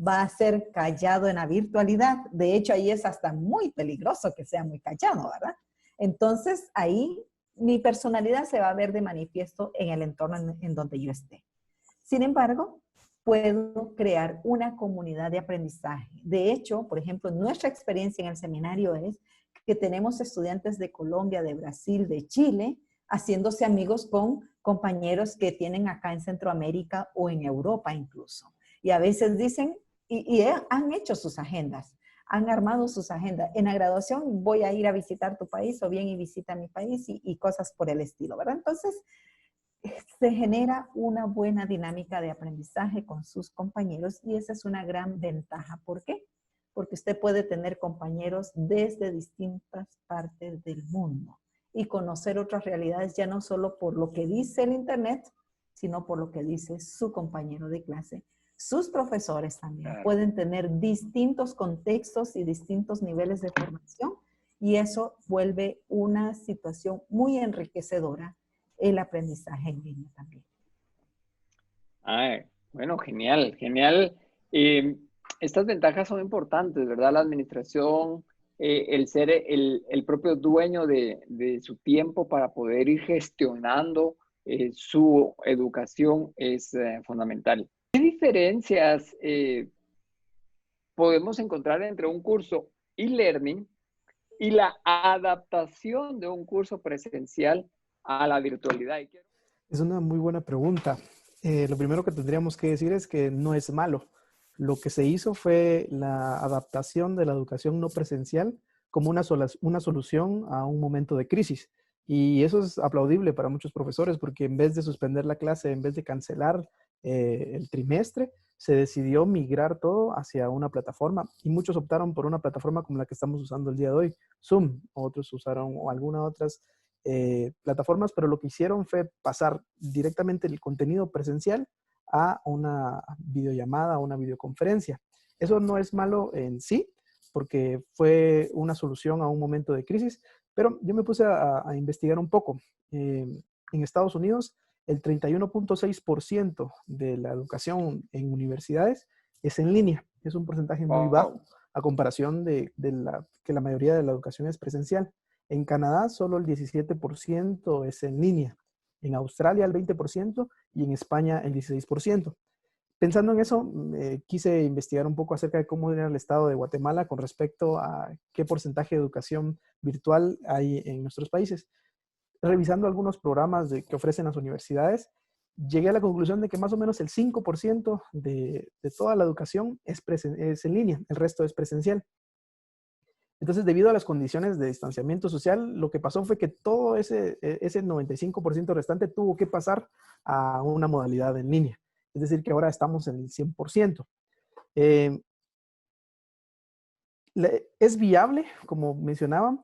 va a ser callado en la virtualidad. De hecho, ahí es hasta muy peligroso que sea muy callado, ¿verdad? Entonces, ahí mi personalidad se va a ver de manifiesto en el entorno en donde yo esté. Sin embargo, puedo crear una comunidad de aprendizaje. De hecho, por ejemplo, nuestra experiencia en el seminario es que tenemos estudiantes de Colombia, de Brasil, de Chile, haciéndose amigos con compañeros que tienen acá en Centroamérica o en Europa incluso. Y a veces dicen, y han hecho sus agendas, han armado sus agendas. En la graduación voy a ir a visitar tu país o bien y visita mi país y cosas por el estilo, ¿verdad? Entonces, se genera una buena dinámica de aprendizaje con sus compañeros y esa es una gran ventaja. ¿Por qué? Porque usted puede tener compañeros desde distintas partes del mundo y conocer otras realidades ya no solo por lo que dice el internet, sino por lo que dice su compañero de clase. Sus profesores también pueden tener distintos contextos y distintos niveles de formación y eso vuelve una situación muy enriquecedora el aprendizaje en línea también. Bueno, genial, genial. Estas ventajas son importantes, ¿verdad? La administración, el ser el propio dueño de su tiempo para poder ir gestionando su educación es fundamental. ¿Qué diferencias podemos encontrar entre un curso e-learning y la adaptación de un curso presencial a la virtualidad? Es una muy buena pregunta. Lo primero que tendríamos que decir es que no es malo. Lo que se hizo fue la adaptación de la educación no presencial como una solución a un momento de crisis. Y eso es aplaudible para muchos profesores porque en vez de suspender la clase, en vez de cancelar el trimestre, se decidió migrar todo hacia una plataforma y muchos optaron por una plataforma como la que estamos usando el día de hoy, Zoom. Otros usaron algunas otras plataformas, pero lo que hicieron fue pasar directamente el contenido presencial a una videollamada, a una videoconferencia. Eso no es malo en sí, porque fue una solución a un momento de crisis, pero yo me puse a investigar un poco. En Estados Unidos, el 31.6% de la educación en universidades es en línea. Es un porcentaje muy bajo a comparación de que la mayoría de la educación es presencial. En Canadá solo el 17% es en línea, en Australia el 20% y en España el 16%. Pensando en eso, quise investigar un poco acerca de cómo era el estado de Guatemala con respecto a qué porcentaje de educación virtual hay en nuestros países. Revisando algunos programas que ofrecen las universidades, llegué a la conclusión de que más o menos el 5% de toda la educación es en línea, el resto es presencial. Entonces, debido a las condiciones de distanciamiento social, lo que pasó fue que todo ese 95% restante tuvo que pasar a una modalidad en línea. Es decir, que ahora estamos en el 100%. Es viable, como mencionaban,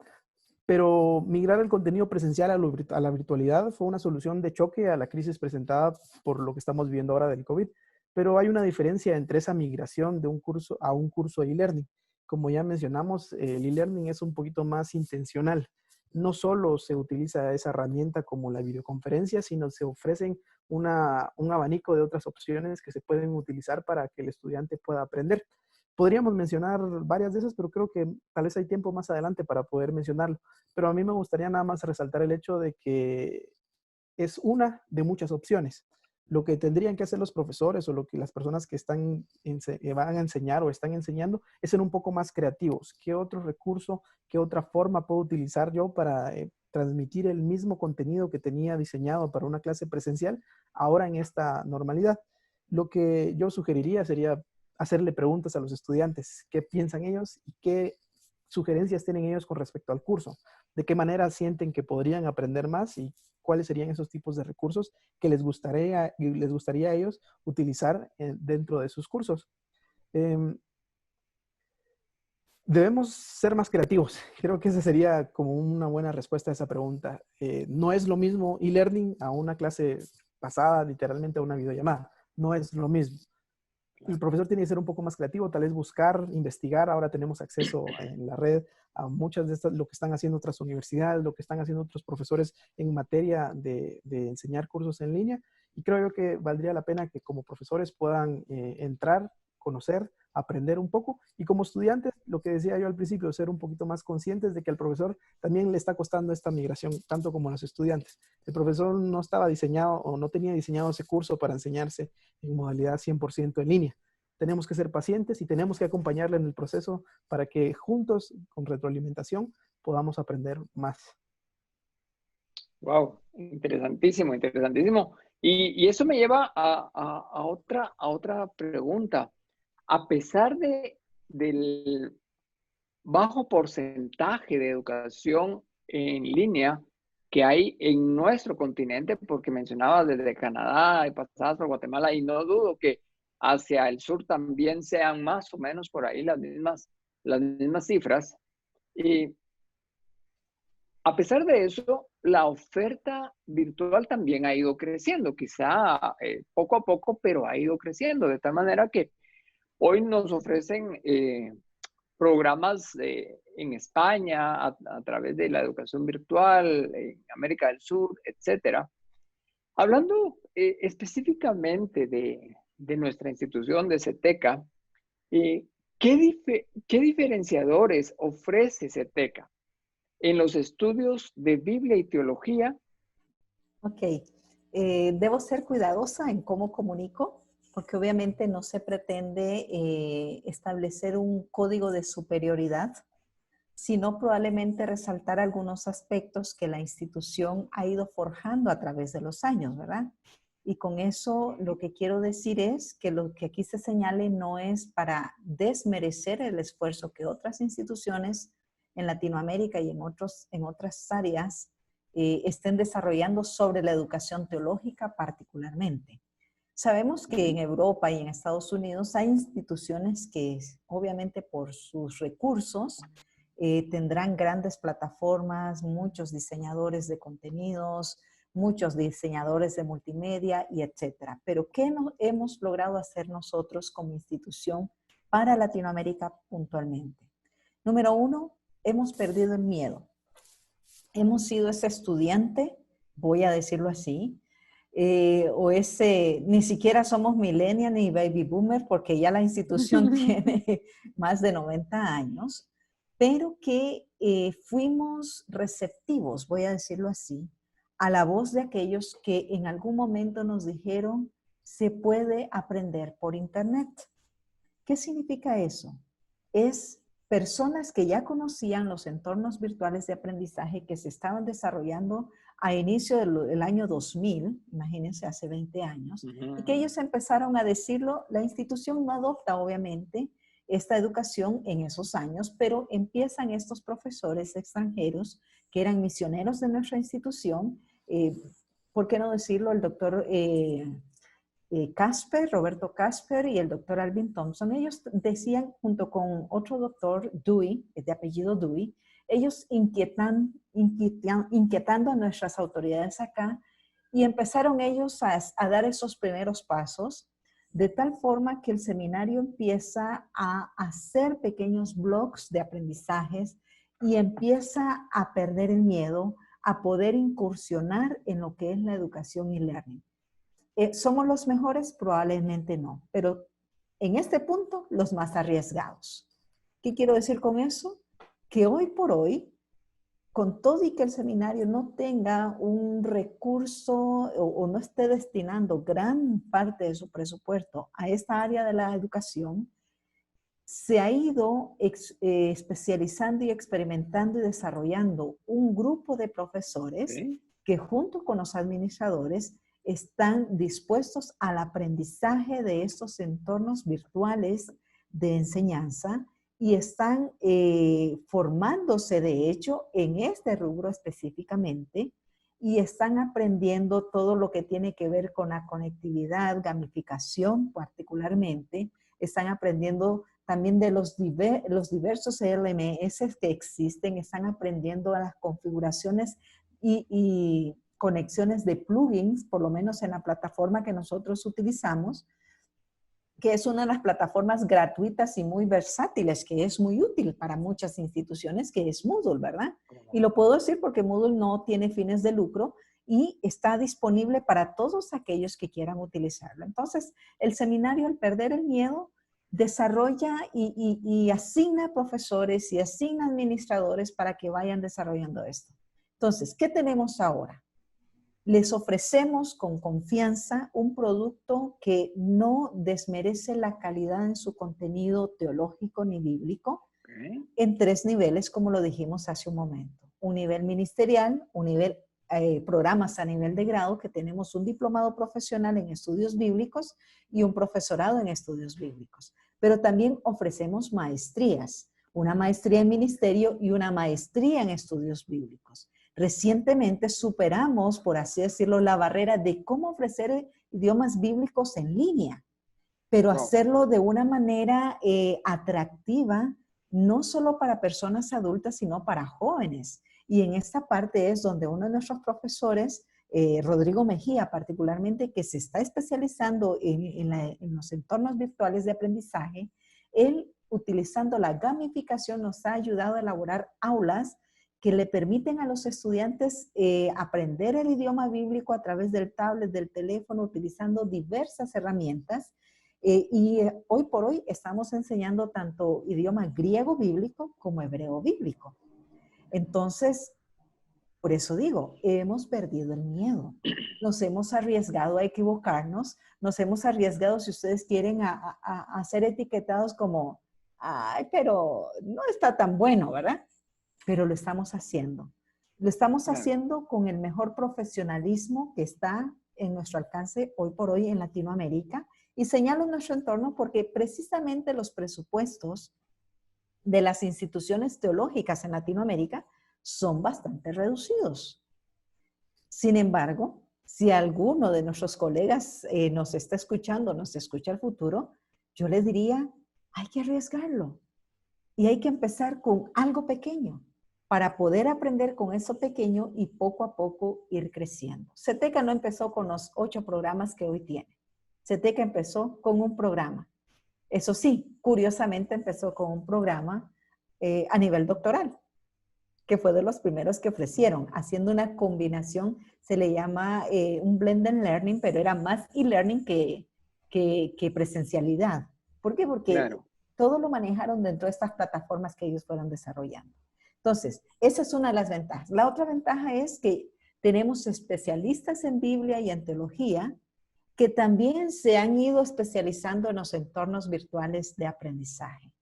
pero migrar el contenido presencial a la virtualidad fue una solución de choque a la crisis presentada por lo que estamos viviendo ahora del COVID. Pero hay una diferencia entre esa migración de un curso a un curso de e-learning. Como ya mencionamos, el e-learning es un poquito más intencional. No solo se utiliza esa herramienta como la videoconferencia, sino se ofrecen un abanico de otras opciones que se pueden utilizar para que el estudiante pueda aprender. Podríamos mencionar varias de esas, pero creo que tal vez hay tiempo más adelante para poder mencionarlo. Pero a mí me gustaría nada más resaltar el hecho de que es una de muchas opciones. Lo que tendrían que hacer los profesores o lo que las personas que van a enseñar o están enseñando es ser un poco más creativos. ¿Qué otro recurso, qué otra forma puedo utilizar yo para transmitir el mismo contenido que tenía diseñado para una clase presencial ahora en esta normalidad? Lo que yo sugeriría sería hacerle preguntas a los estudiantes. ¿Qué piensan ellos y qué sugerencias tienen ellos con respecto al curso? ¿De qué manera sienten que podrían aprender más y cuáles serían esos tipos de recursos que les gustaría a ellos utilizar dentro de sus cursos? Debemos ser más creativos. Creo que esa sería como una buena respuesta a esa pregunta. No es lo mismo e-learning a una clase pasada, literalmente a una videollamada. No es lo mismo. El profesor tiene que ser un poco más creativo, tal vez buscar, investigar. Ahora tenemos acceso en la red a muchas de estas, lo que están haciendo otras universidades, lo que están haciendo otros profesores en materia de enseñar cursos en línea. Y creo yo que valdría la pena que como profesores puedan entrar, conocer, aprender un poco. Y como estudiantes, lo que decía yo al principio, ser un poquito más conscientes de que al profesor también le está costando esta migración, tanto como a los estudiantes. El profesor no estaba diseñado o no tenía diseñado ese curso para enseñarse en modalidad 100% en línea. Tenemos que ser pacientes y tenemos que acompañarle en el proceso para que juntos, con retroalimentación, podamos aprender más. Wow, interesantísimo, interesantísimo. Y eso me lleva a otra pregunta. A pesar del bajo porcentaje de educación en línea que hay en nuestro continente, porque mencionaba desde Canadá y pasadas por Guatemala, y no dudo que hacia el sur también sean más o menos por ahí las mismas cifras. Y a pesar de eso, la oferta virtual también ha ido creciendo, quizá poco a poco, pero ha ido creciendo, de tal manera que hoy nos ofrecen programas en España a través de la educación virtual, en América del Sur, etcétera. Hablando específicamente de nuestra institución de CETECA, ¿qué diferenciadores ofrece CETECA en los estudios de Biblia y teología? Ok, debo ser cuidadosa en cómo comunico, porque obviamente no se pretende establecer un código de superioridad sino probablemente resaltar algunos aspectos que la institución ha ido forjando a través de los años, ¿verdad? Y con eso lo que quiero decir es que lo que aquí se señale no es para desmerecer el esfuerzo que otras instituciones en Latinoamérica y en otras áreas estén desarrollando sobre la educación teológica particularmente. Sabemos que en Europa y en Estados Unidos hay instituciones que obviamente por sus recursos tendrán grandes plataformas, muchos diseñadores de contenidos, muchos diseñadores de multimedia y etcétera. Pero ¿qué hemos logrado hacer nosotros como institución para Latinoamérica puntualmente? Número uno, hemos perdido el miedo. Hemos sido ese estudiante, voy a decirlo así, ni siquiera somos millennial ni baby boomer porque ya la institución tiene más de 90 años, pero que fuimos receptivos, voy a decirlo así, a la voz de aquellos que en algún momento nos dijeron se puede aprender por internet. ¿Qué significa eso? Es personas que ya conocían los entornos virtuales de aprendizaje que se estaban desarrollando a inicio del año 2000, imagínense, hace 20 años, y que ellos empezaron a decirlo. La institución no adopta, obviamente, esta educación en esos años, pero empiezan estos profesores extranjeros que eran misioneros de nuestra institución, ¿por qué no decirlo? El doctor Roberto Casper y el doctor Alvin Thompson, ellos decían junto con otro doctor, Dewey, de apellido Dewey, ellos inquietando a nuestras autoridades acá, y empezaron ellos a dar esos primeros pasos, de tal forma que el seminario empieza a hacer pequeños blogs de aprendizajes y empieza a perder el miedo a poder incursionar en lo que es la educación y learning. ¿Somos los mejores? Probablemente no, pero en este punto los más arriesgados. ¿Qué quiero decir con eso? Que hoy por hoy, con todo y que el seminario no tenga un recurso o no esté destinando gran parte de su presupuesto a esta área de la educación, se ha ido especializando y experimentando y desarrollando un grupo de profesores que junto con los administradores están dispuestos al aprendizaje de estos entornos virtuales de enseñanza y están formándose, de hecho, en este rubro específicamente, y están aprendiendo todo lo que tiene que ver con la conectividad, gamificación particularmente. Están aprendiendo también de los diversos LMS que existen, están aprendiendo a las configuraciones y conexiones de plugins, por lo menos en la plataforma que nosotros utilizamos, que es una de las plataformas gratuitas y muy versátiles, que es muy útil para muchas instituciones, que es Moodle, ¿verdad? Y lo puedo decir porque Moodle no tiene fines de lucro y está disponible para todos aquellos que quieran utilizarlo. Entonces, el seminario, al perder el miedo, desarrolla y asigna profesores y asigna administradores para que vayan desarrollando esto. Entonces, ¿qué tenemos ahora? Les ofrecemos con confianza un producto que no desmerece la calidad en su contenido teológico ni bíblico, en 3 niveles, como lo dijimos hace un momento. Un nivel ministerial, un nivel, programas a nivel de grado, que tenemos un diplomado profesional en estudios bíblicos y un profesorado en estudios bíblicos. Pero también ofrecemos maestrías, una maestría en ministerio y una maestría en estudios bíblicos. Recientemente superamos, por así decirlo, la barrera de cómo ofrecer idiomas bíblicos en línea, pero hacerlo de una manera atractiva, no solo para personas adultas, sino para jóvenes. Y en esta parte es donde uno de nuestros profesores, Rodrigo Mejía particularmente, que se está especializando en los entornos virtuales de aprendizaje, él, utilizando la gamificación, nos ha ayudado a elaborar aulas que le permiten a los estudiantes aprender el idioma bíblico a través del tablet, del teléfono, utilizando diversas herramientas. Hoy por hoy estamos enseñando tanto idioma griego bíblico como hebreo bíblico. Entonces, por eso digo, hemos perdido el miedo. Nos hemos arriesgado a equivocarnos, nos hemos arriesgado, si ustedes quieren, a ser etiquetados como, ay, pero no está tan bueno, ¿verdad? pero lo estamos haciendo. Lo estamos Claro. haciendo con el mejor profesionalismo que está en nuestro alcance hoy por hoy en Latinoamérica. Y señalo nuestro entorno porque precisamente los presupuestos de las instituciones teológicas en Latinoamérica son bastante reducidos. Sin embargo, si alguno de nuestros colegas nos está escuchando, nos escucha el futuro, yo les diría, hay que arriesgarlo y hay que empezar con algo pequeño para poder aprender con eso pequeño y poco a poco ir creciendo. CETECA no empezó con los 8 programas que hoy tiene. CETECA empezó con un programa. Eso sí, curiosamente empezó con un programa a nivel doctoral, que fue de los primeros que ofrecieron, haciendo una combinación, se le llama un blended learning, pero era más e-learning que presencialidad. ¿Por qué? Porque Claro. todo lo manejaron dentro de estas plataformas que ellos fueron desarrollando. Entonces, esa es una de las ventajas. La otra ventaja es que tenemos especialistas en Biblia y en teología que también se han ido especializando en los entornos virtuales de aprendizaje.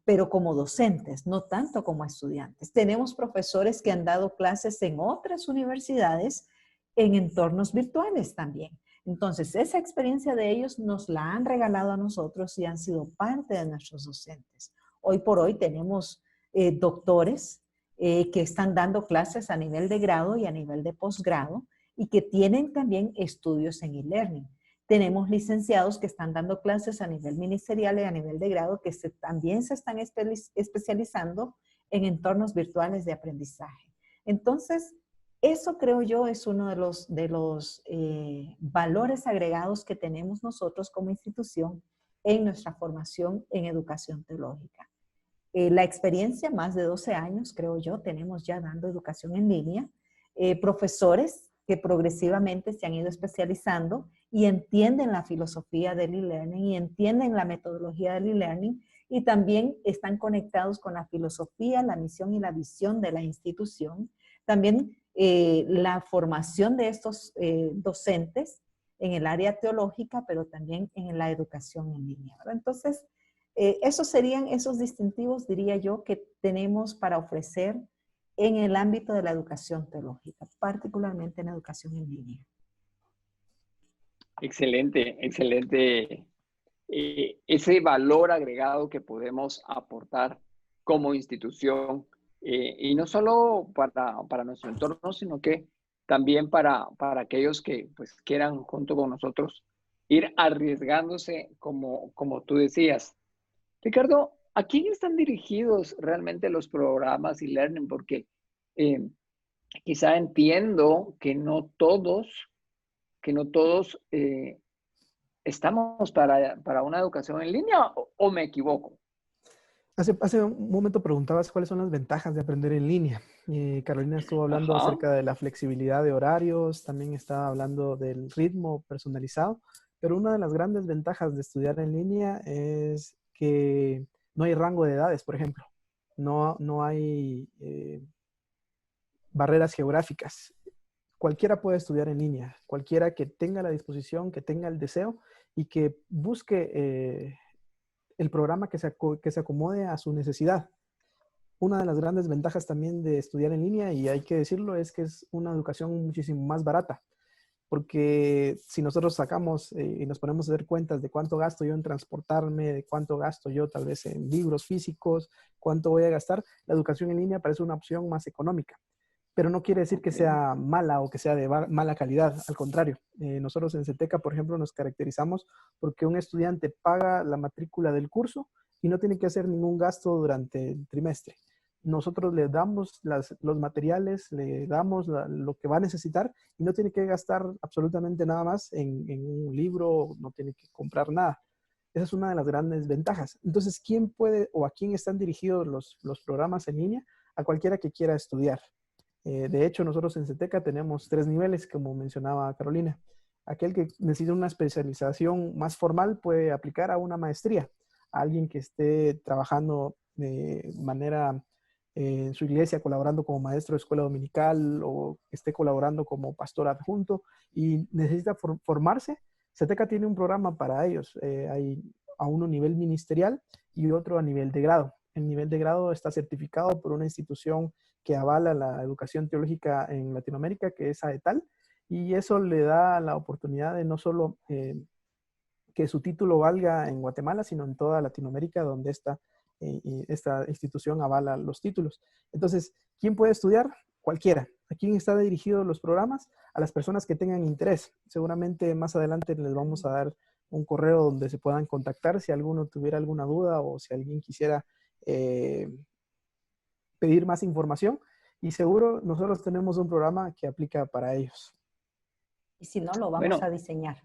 Pero como docentes, no tanto como estudiantes. Tenemos profesores que han dado clases en otras universidades en entornos virtuales también. Entonces, esa experiencia de ellos nos la han regalado a nosotros y han sido parte de nuestros docentes. Hoy por hoy tenemos doctores que están dando clases a nivel de grado y a nivel de posgrado y que tienen también estudios en e-learning. Tenemos licenciados que están dando clases a nivel ministerial y a nivel de grado que también se están especializando en entornos virtuales de aprendizaje. Entonces, eso creo yo es uno de los valores agregados que tenemos nosotros como institución en nuestra formación en educación teológica. La experiencia, más de 12 años, creo yo, tenemos ya dando educación en línea, profesores que progresivamente se han ido especializando y entienden la filosofía del e-learning y entienden la metodología del e-learning y también están conectados con la filosofía, la misión y la visión de la institución. También la formación de estos docentes en el área teológica, pero también en la educación en línea, ¿verdad? Entonces, esos serían esos distintivos, diría yo, que tenemos para ofrecer en el ámbito de la educación teológica, particularmente en educación en línea. Excelente, excelente. Ese valor agregado que podemos aportar como institución, y no solo para nuestro entorno, sino que también para aquellos que pues, quieran junto con nosotros ir arriesgándose, como tú decías. Ricardo, ¿a quién están dirigidos realmente los programas e-learning? Porque quizá entiendo que no todos estamos para una educación en línea, o me equivoco. Hace un momento preguntabas cuáles son las ventajas de aprender en línea. Carolina estuvo hablando Ajá. acerca de la flexibilidad de horarios, también estaba hablando del ritmo personalizado, pero una de las grandes ventajas de estudiar en línea es que no hay rango de edades, por ejemplo. No hay barreras geográficas. Cualquiera puede estudiar en línea, cualquiera que tenga la disposición, que tenga el deseo y que busque el programa que se acomode a su necesidad. Una de las grandes ventajas también de estudiar en línea, y hay que decirlo, es que es una educación muchísimo más barata. Porque si nosotros sacamos y nos ponemos a hacer cuentas de cuánto gasto yo en transportarme, de cuánto gasto yo tal vez en libros físicos, cuánto voy a gastar, la educación en línea parece una opción más económica. Pero no quiere decir que sea mala o que sea de mala calidad. Al contrario, nosotros en CETECA, por ejemplo, nos caracterizamos porque un estudiante paga la matrícula del curso y no tiene que hacer ningún gasto durante el trimestre. Nosotros le damos los materiales, le damos lo que va a necesitar y no tiene que gastar absolutamente nada más en un libro, no tiene que comprar nada. Esa es una de las grandes ventajas. Entonces, ¿quién puede o a quién están dirigidos los programas en línea? A cualquiera que quiera estudiar. De hecho, nosotros en CETECA tenemos 3 niveles, como mencionaba Carolina. Aquel que necesita una especialización más formal puede aplicar a una maestría. A alguien que esté trabajando de manera en su iglesia, colaborando como maestro de escuela dominical o que esté colaborando como pastor adjunto y necesita formarse, CETECA tiene un programa para ellos. Hay a uno a nivel ministerial y otro a nivel de grado. el nivel de grado está certificado por una institución que avala la educación teológica en Latinoamérica, que es AETAL, y eso le da la oportunidad de no solo que su título valga en Guatemala, sino en toda Latinoamérica, donde esta institución avala los títulos. Entonces, ¿quién puede estudiar? Cualquiera. ¿A quién están dirigidos los programas? A las personas que tengan interés. Seguramente más adelante les vamos a dar un correo donde se puedan contactar si alguno tuviera alguna duda o si alguien quisiera pedir más información. Y seguro nosotros tenemos un programa que aplica para ellos. Y si no, lo vamos a diseñar.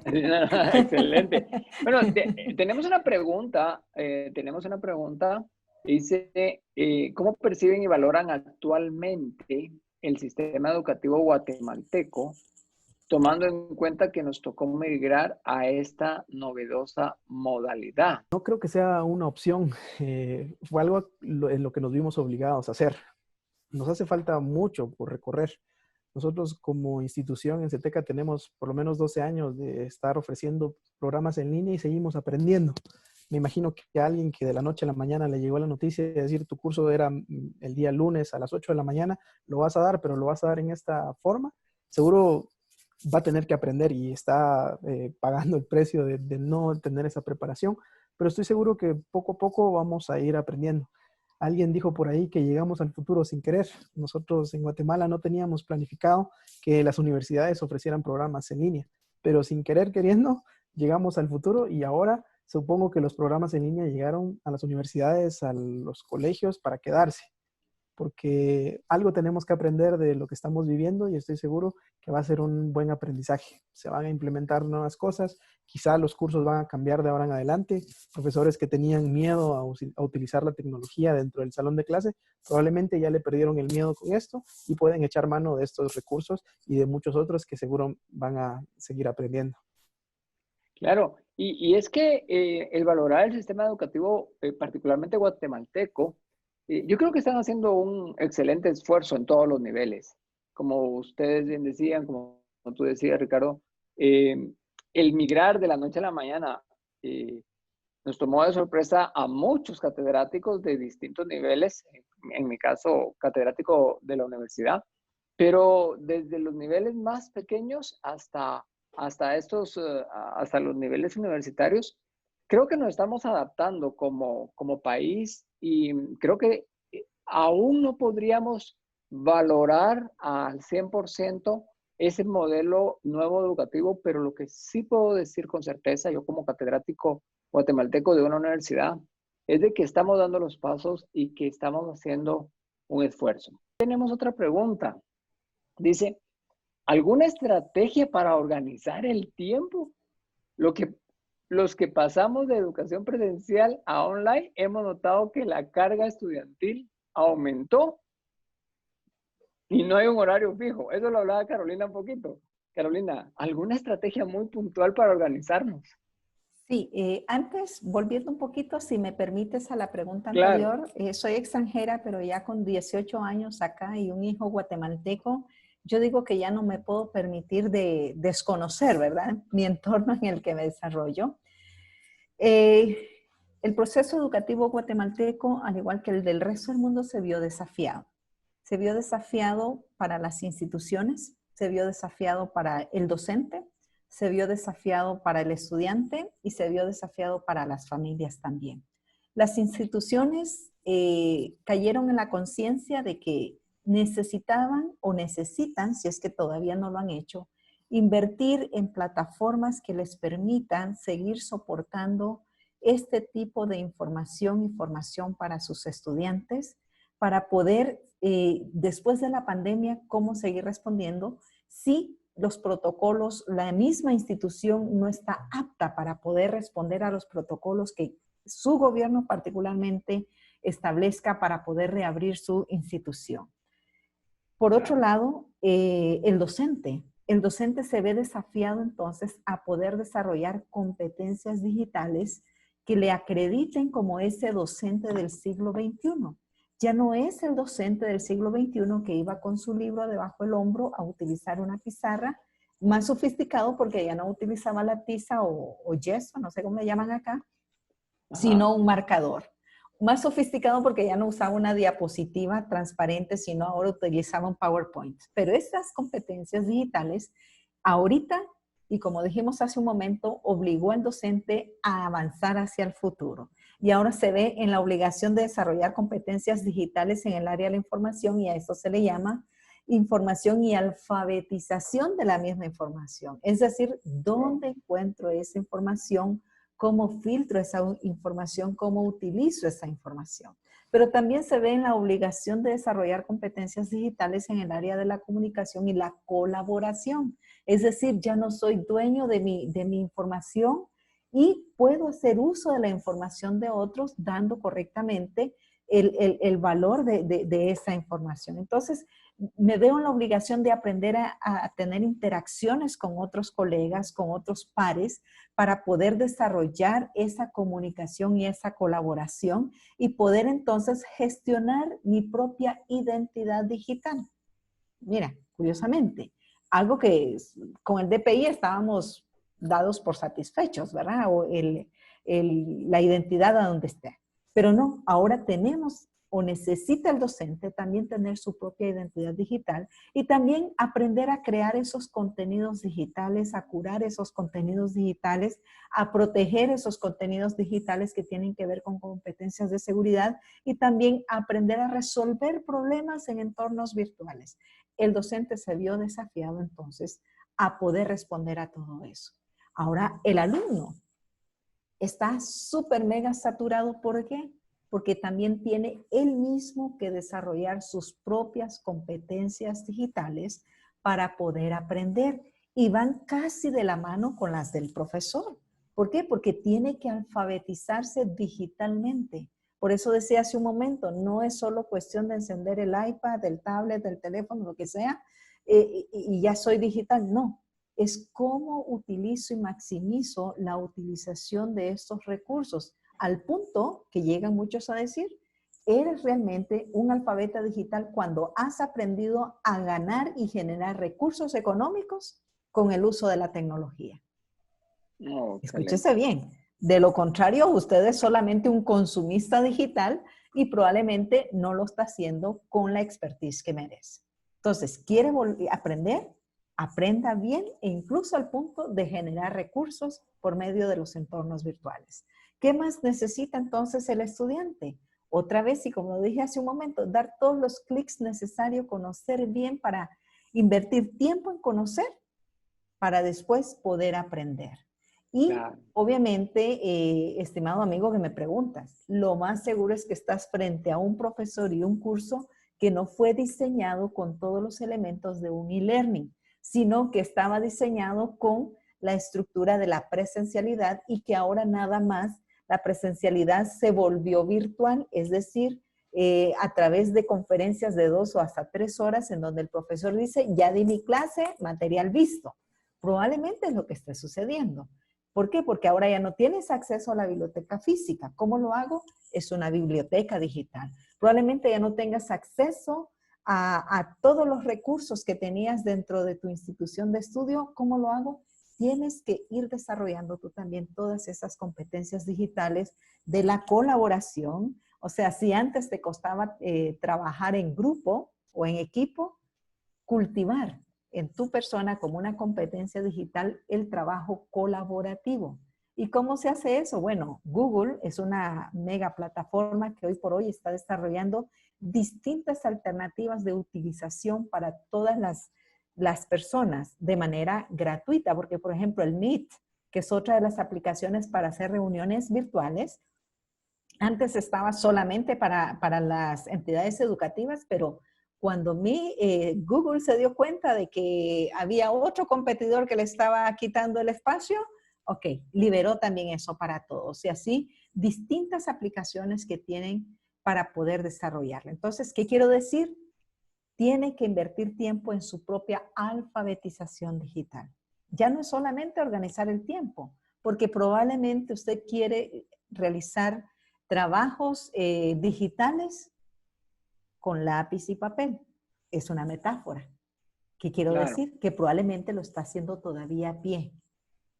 Excelente. Bueno, tenemos una pregunta. Dice, ¿cómo perciben y valoran actualmente el sistema educativo guatemalteco, tomando en cuenta que nos tocó migrar a esta novedosa modalidad? No creo que sea una opción. Fue algo en lo que nos vimos obligados a hacer. Nos hace falta mucho por recorrer. Nosotros como institución en CETECA tenemos por lo menos 12 años de estar ofreciendo programas en línea y seguimos aprendiendo. Me imagino que a alguien que de la noche a la mañana le llegó la noticia de decir tu curso era el día lunes a las 8 de la mañana, lo vas a dar, pero lo vas a dar en esta forma, seguro va a tener que aprender y está pagando el precio de no tener esa preparación, pero estoy seguro que poco a poco vamos a ir aprendiendo. Alguien dijo por ahí que llegamos al futuro sin querer. Nosotros en Guatemala no teníamos planificado que las universidades ofrecieran programas en línea, pero sin querer queriendo llegamos al futuro y ahora supongo que los programas en línea llegaron a las universidades, a los colegios para quedarse, porque algo tenemos que aprender de lo que estamos viviendo y estoy seguro que va a ser un buen aprendizaje. Se van a implementar nuevas cosas, quizá los cursos van a cambiar de ahora en adelante. Profesores que tenían miedo a utilizar la tecnología dentro del salón de clase, probablemente ya le perdieron el miedo con esto y pueden echar mano de estos recursos y de muchos otros que seguro van a seguir aprendiendo. Claro, y es que el valorar el sistema educativo, particularmente guatemalteco, yo creo que están haciendo un excelente esfuerzo en todos los niveles. Como ustedes bien decían, como tú decías, Ricardo, el migrar de la noche a la mañana nos tomó de sorpresa a muchos catedráticos de distintos niveles, en mi caso, catedrático de la universidad, pero desde los niveles más pequeños hasta los niveles universitarios, creo que nos estamos adaptando como país y creo que aún no podríamos valorar al 100% ese modelo nuevo educativo, pero lo que sí puedo decir con certeza, yo como catedrático guatemalteco de una universidad, es de que estamos dando los pasos y que estamos haciendo un esfuerzo. Tenemos otra pregunta. Dice, ¿alguna estrategia para organizar el tiempo? Los que pasamos de educación presencial a online, hemos notado que la carga estudiantil aumentó y no hay un horario fijo. Eso lo hablaba Carolina un poquito. Carolina, ¿alguna estrategia muy puntual para organizarnos? Sí, antes, volviendo un poquito, si me permites a la pregunta Claro. anterior, soy extranjera, pero ya con 18 años acá y un hijo guatemalteco, yo digo que ya no me puedo permitir de desconocer, ¿verdad? Mi entorno en el que me desarrollo. El proceso educativo guatemalteco, al igual que el del resto del mundo, se vio desafiado. Se vio desafiado para las instituciones, se vio desafiado para el docente, se vio desafiado para el estudiante y se vio desafiado para las familias también. Las instituciones cayeron en la conciencia de que necesitaban o necesitan, si es que todavía no lo han hecho, invertir en plataformas que les permitan seguir soportando este tipo de información y formación para sus estudiantes, para poder, después de la pandemia, cómo seguir respondiendo si los protocolos, la misma institución no está apta para poder responder a los protocolos que su gobierno particularmente establezca para poder reabrir su institución. Por otro lado, el docente se ve desafiado entonces a poder desarrollar competencias digitales que le acrediten como ese docente del siglo XXI. Ya no es el docente del siglo XXI que iba con su libro debajo del hombro a utilizar una pizarra más sofisticado porque ya no utilizaba la tiza o yeso, no sé cómo le llaman acá, sino un marcador. más sofisticado porque ya no usaba una diapositiva transparente, sino ahora utilizaba un PowerPoint. Pero estas competencias digitales, ahorita, y como dijimos hace un momento, obligó al docente a avanzar hacia el futuro. Y ahora se ve en la obligación de desarrollar competencias digitales en el área de la información, y a eso se le llama información y alfabetización de la misma información. Es decir, ¿dónde encuentro esa información? ¿Cómo filtro esa información? ¿Cómo utilizo esa información? Pero también se ve en la obligación de desarrollar competencias digitales en el área de la comunicación y la colaboración. Es decir, ya no soy dueño de mi información y puedo hacer uso de la información de otros dando correctamente el valor de esa información. Entonces, me veo en la obligación de aprender a tener interacciones con otros colegas, con otros pares, para poder desarrollar esa comunicación y esa colaboración y poder entonces gestionar mi propia identidad digital. Mira, curiosamente, algo que con el DPI estábamos dados por satisfechos, ¿verdad? O la identidad a donde esté. Pero no, ahora tenemos o necesita el docente también tener su propia identidad digital y también aprender a crear esos contenidos digitales, a curar esos contenidos digitales, a proteger esos contenidos digitales que tienen que ver con competencias de seguridad y también aprender a resolver problemas en entornos virtuales. El docente se vio desafiado entonces a poder responder a todo eso. Ahora el alumno está súper mega saturado. ¿Por qué? Porque también tiene él mismo que desarrollar sus propias competencias digitales para poder aprender. Y van casi de la mano con las del profesor. ¿Por qué? Porque tiene que alfabetizarse digitalmente. Por eso decía hace un momento, no es solo cuestión de encender el iPad, el tablet, el teléfono, lo que sea, y ya soy digital. No, es cómo utilizo y maximizo la utilización de estos recursos. Al punto que llegan muchos a decir, eres realmente un alfabeta digital cuando has aprendido a ganar y generar recursos económicos con el uso de la tecnología. Oh, Escúchese bien. De lo contrario, usted es solamente un consumista digital y probablemente no lo está haciendo con la expertise que merece. Entonces, ¿quiere aprender? Aprenda bien e incluso al punto de generar recursos por medio de los entornos virtuales. ¿Qué más necesita entonces el estudiante? Otra vez, y como dije hace un momento, dar todos los clics necesarios, conocer bien para invertir tiempo en conocer, para después poder aprender. Y claro, obviamente, estimado amigo que me preguntas, lo más seguro es que estás frente a un profesor y un curso que no fue diseñado con todos los elementos de un e-learning, sino que estaba diseñado con la estructura de la presencialidad y que ahora nada más la presencialidad se volvió virtual, es decir, a través de conferencias de 2 o hasta 3 horas en donde el profesor dice, ya di mi clase, material visto. Probablemente es lo que esté sucediendo. ¿Por qué? Porque ahora ya no tienes acceso a la biblioteca física. ¿Cómo lo hago? Es una biblioteca digital. Probablemente ya no tengas acceso a todos los recursos que tenías dentro de tu institución de estudio. ¿Cómo lo hago? Tienes que ir desarrollando tú también todas esas competencias digitales de la colaboración. O sea, si antes te costaba trabajar en grupo o en equipo, cultivar en tu persona como una competencia digital el trabajo colaborativo. ¿Y cómo se hace eso? Bueno, Google es una mega plataforma que hoy por hoy está desarrollando distintas alternativas de utilización para todas las personas de manera gratuita, porque por ejemplo el Meet, que es otra de las aplicaciones para hacer reuniones virtuales, antes estaba solamente para las entidades educativas, pero cuando Google se dio cuenta de que había otro competidor que le estaba quitando el espacio, ok, liberó también eso para todos. Y así, distintas aplicaciones que tienen para poder desarrollarla. Entonces, ¿qué quiero decir? Tiene que invertir tiempo en su propia alfabetización digital. Ya no es solamente organizar el tiempo, porque probablemente usted quiere realizar trabajos digitales con lápiz y papel. Es una metáfora. ¿Qué quiero decir? Que probablemente lo está haciendo todavía a pie,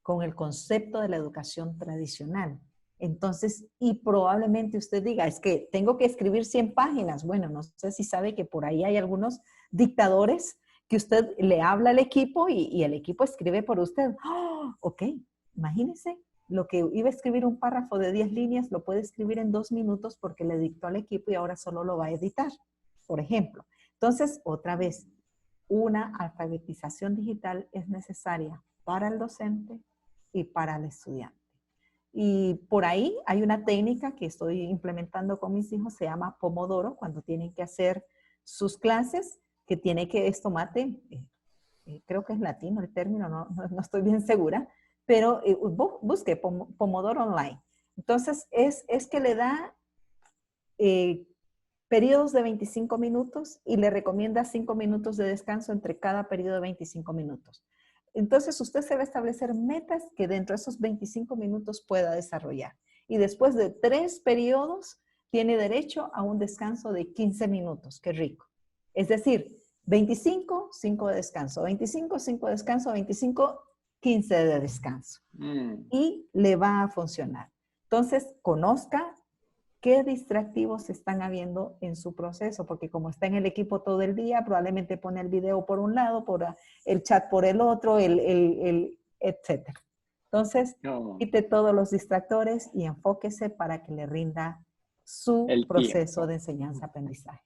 con el concepto de la educación tradicional. Entonces, y probablemente usted diga, es que tengo que escribir 100 páginas. Bueno, no sé si sabe que por ahí hay algunos dictadores que usted le habla al equipo y el equipo escribe por usted. ¡Oh! Ok, imagínese, lo que iba a escribir un párrafo de 10 líneas lo puede escribir en 2 minutos porque le dictó al equipo y ahora solo lo va a editar, por ejemplo. Entonces, otra vez, una alfabetización digital es necesaria para el docente y para el estudiante. Y por ahí hay una técnica que estoy implementando con mis hijos, se llama Pomodoro, cuando tienen que hacer sus clases, que tiene que es tomate, creo que es latino el término, no estoy bien segura, pero busque Pomodoro Online. Entonces, es que le da periodos de 25 minutos y le recomienda 5 minutos de descanso entre cada periodo de 25 minutos. Entonces, usted se va a establecer metas que dentro de esos 25 minutos pueda desarrollar. Y después de 3 periodos, tiene derecho a un descanso de 15 minutos. ¡Qué rico! Es decir, 25, 5 de descanso. 25, 5 de descanso. 25, 15 de descanso. Y le va a funcionar. Entonces, conozca qué distractivos están habiendo en su proceso, porque como está en el equipo todo el día, probablemente pone el video por un lado, por el chat por el otro, etc. Entonces, quite todos los distractores y enfóquese para que le rinda su proceso de enseñanza-aprendizaje.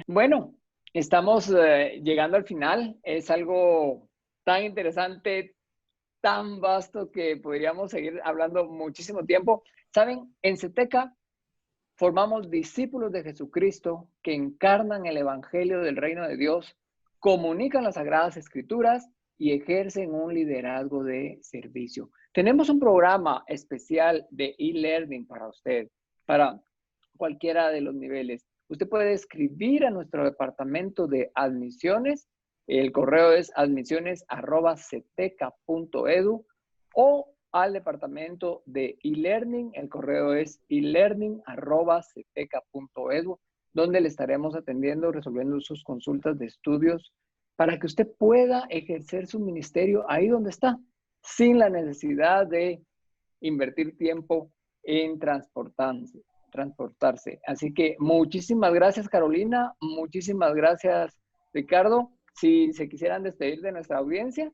Bueno, estamos llegando al final. Es algo tan interesante, tan vasto que podríamos seguir hablando muchísimo tiempo. Saben, en CETECA formamos discípulos de Jesucristo que encarnan el evangelio del reino de Dios, comunican las sagradas escrituras y ejercen un liderazgo de servicio. Tenemos un programa especial de e-learning para usted, para cualquiera de los niveles. Usted puede escribir a nuestro departamento de admisiones. El correo es admisiones@ceteca.edu o al departamento de e-learning. El correo es elearning@ceteca.edu, donde le estaremos atendiendo, resolviendo sus consultas de estudios para que usted pueda ejercer su ministerio ahí donde está, sin la necesidad de invertir tiempo en transportarse. Así que muchísimas gracias, Carolina. Muchísimas gracias, Ricardo. Si se quisieran despedir de nuestra audiencia.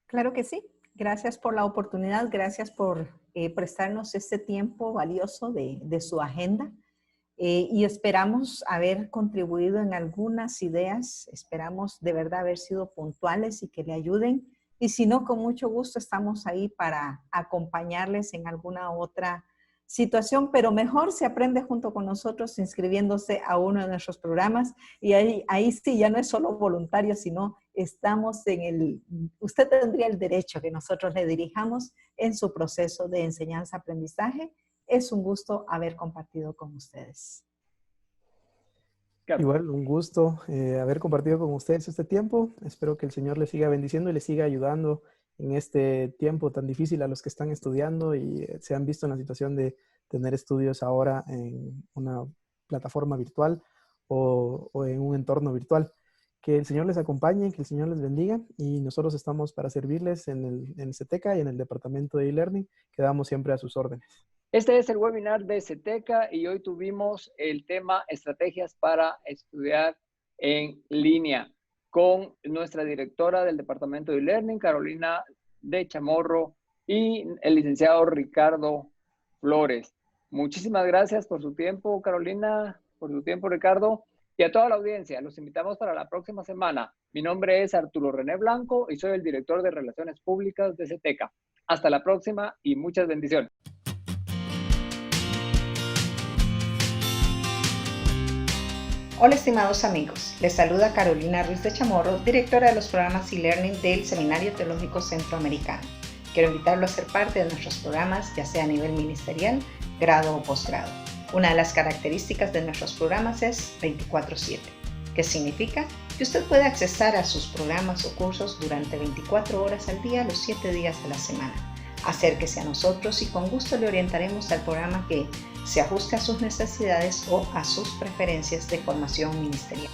Claro que sí. Gracias por la oportunidad, gracias por prestarnos este tiempo valioso de su agenda y esperamos haber contribuido en algunas ideas, esperamos de verdad haber sido puntuales y que le ayuden y si no, con mucho gusto estamos ahí para acompañarles en alguna otra situación, pero mejor se aprende junto con nosotros inscribiéndose a uno de nuestros programas y ahí sí ya no es solo voluntario, sino estamos usted tendría el derecho que nosotros le dirijamos en su proceso de enseñanza-aprendizaje. Es un gusto haber compartido con ustedes. Igual, un gusto haber compartido con ustedes este tiempo. Espero que el Señor les siga bendiciendo y les siga ayudando en este tiempo tan difícil a los que están estudiando y se han visto en la situación de tener estudios ahora en una plataforma virtual o en un entorno virtual. Que el Señor les acompañe, que el Señor les bendiga y nosotros estamos para servirles en CETECA y en el departamento de e-learning. Quedamos siempre a sus órdenes. Este es el webinar de CETECA y hoy tuvimos el tema Estrategias para estudiar en línea con nuestra directora del departamento de e-learning, Carolina de Chamorro, y el licenciado Ricardo Flores. Muchísimas gracias por su tiempo, Carolina, por su tiempo, Ricardo. Y a toda la audiencia, los invitamos para la próxima semana. Mi nombre es Arturo René Blanco y soy el director de Relaciones Públicas de CETECA. Hasta la próxima y muchas bendiciones. Hola estimados amigos, les saluda Carolina Ruiz de Chamorro, directora de los programas e-learning del Seminario Teológico Centroamericano. Quiero invitarlo a ser parte de nuestros programas, ya sea a nivel ministerial, grado o posgrado. Una de las características de nuestros programas es 24/7, que significa que usted puede accesar a sus programas o cursos durante 24 horas al día, los 7 días de la semana. Acérquese a nosotros y con gusto le orientaremos al programa que se ajuste a sus necesidades o a sus preferencias de formación ministerial.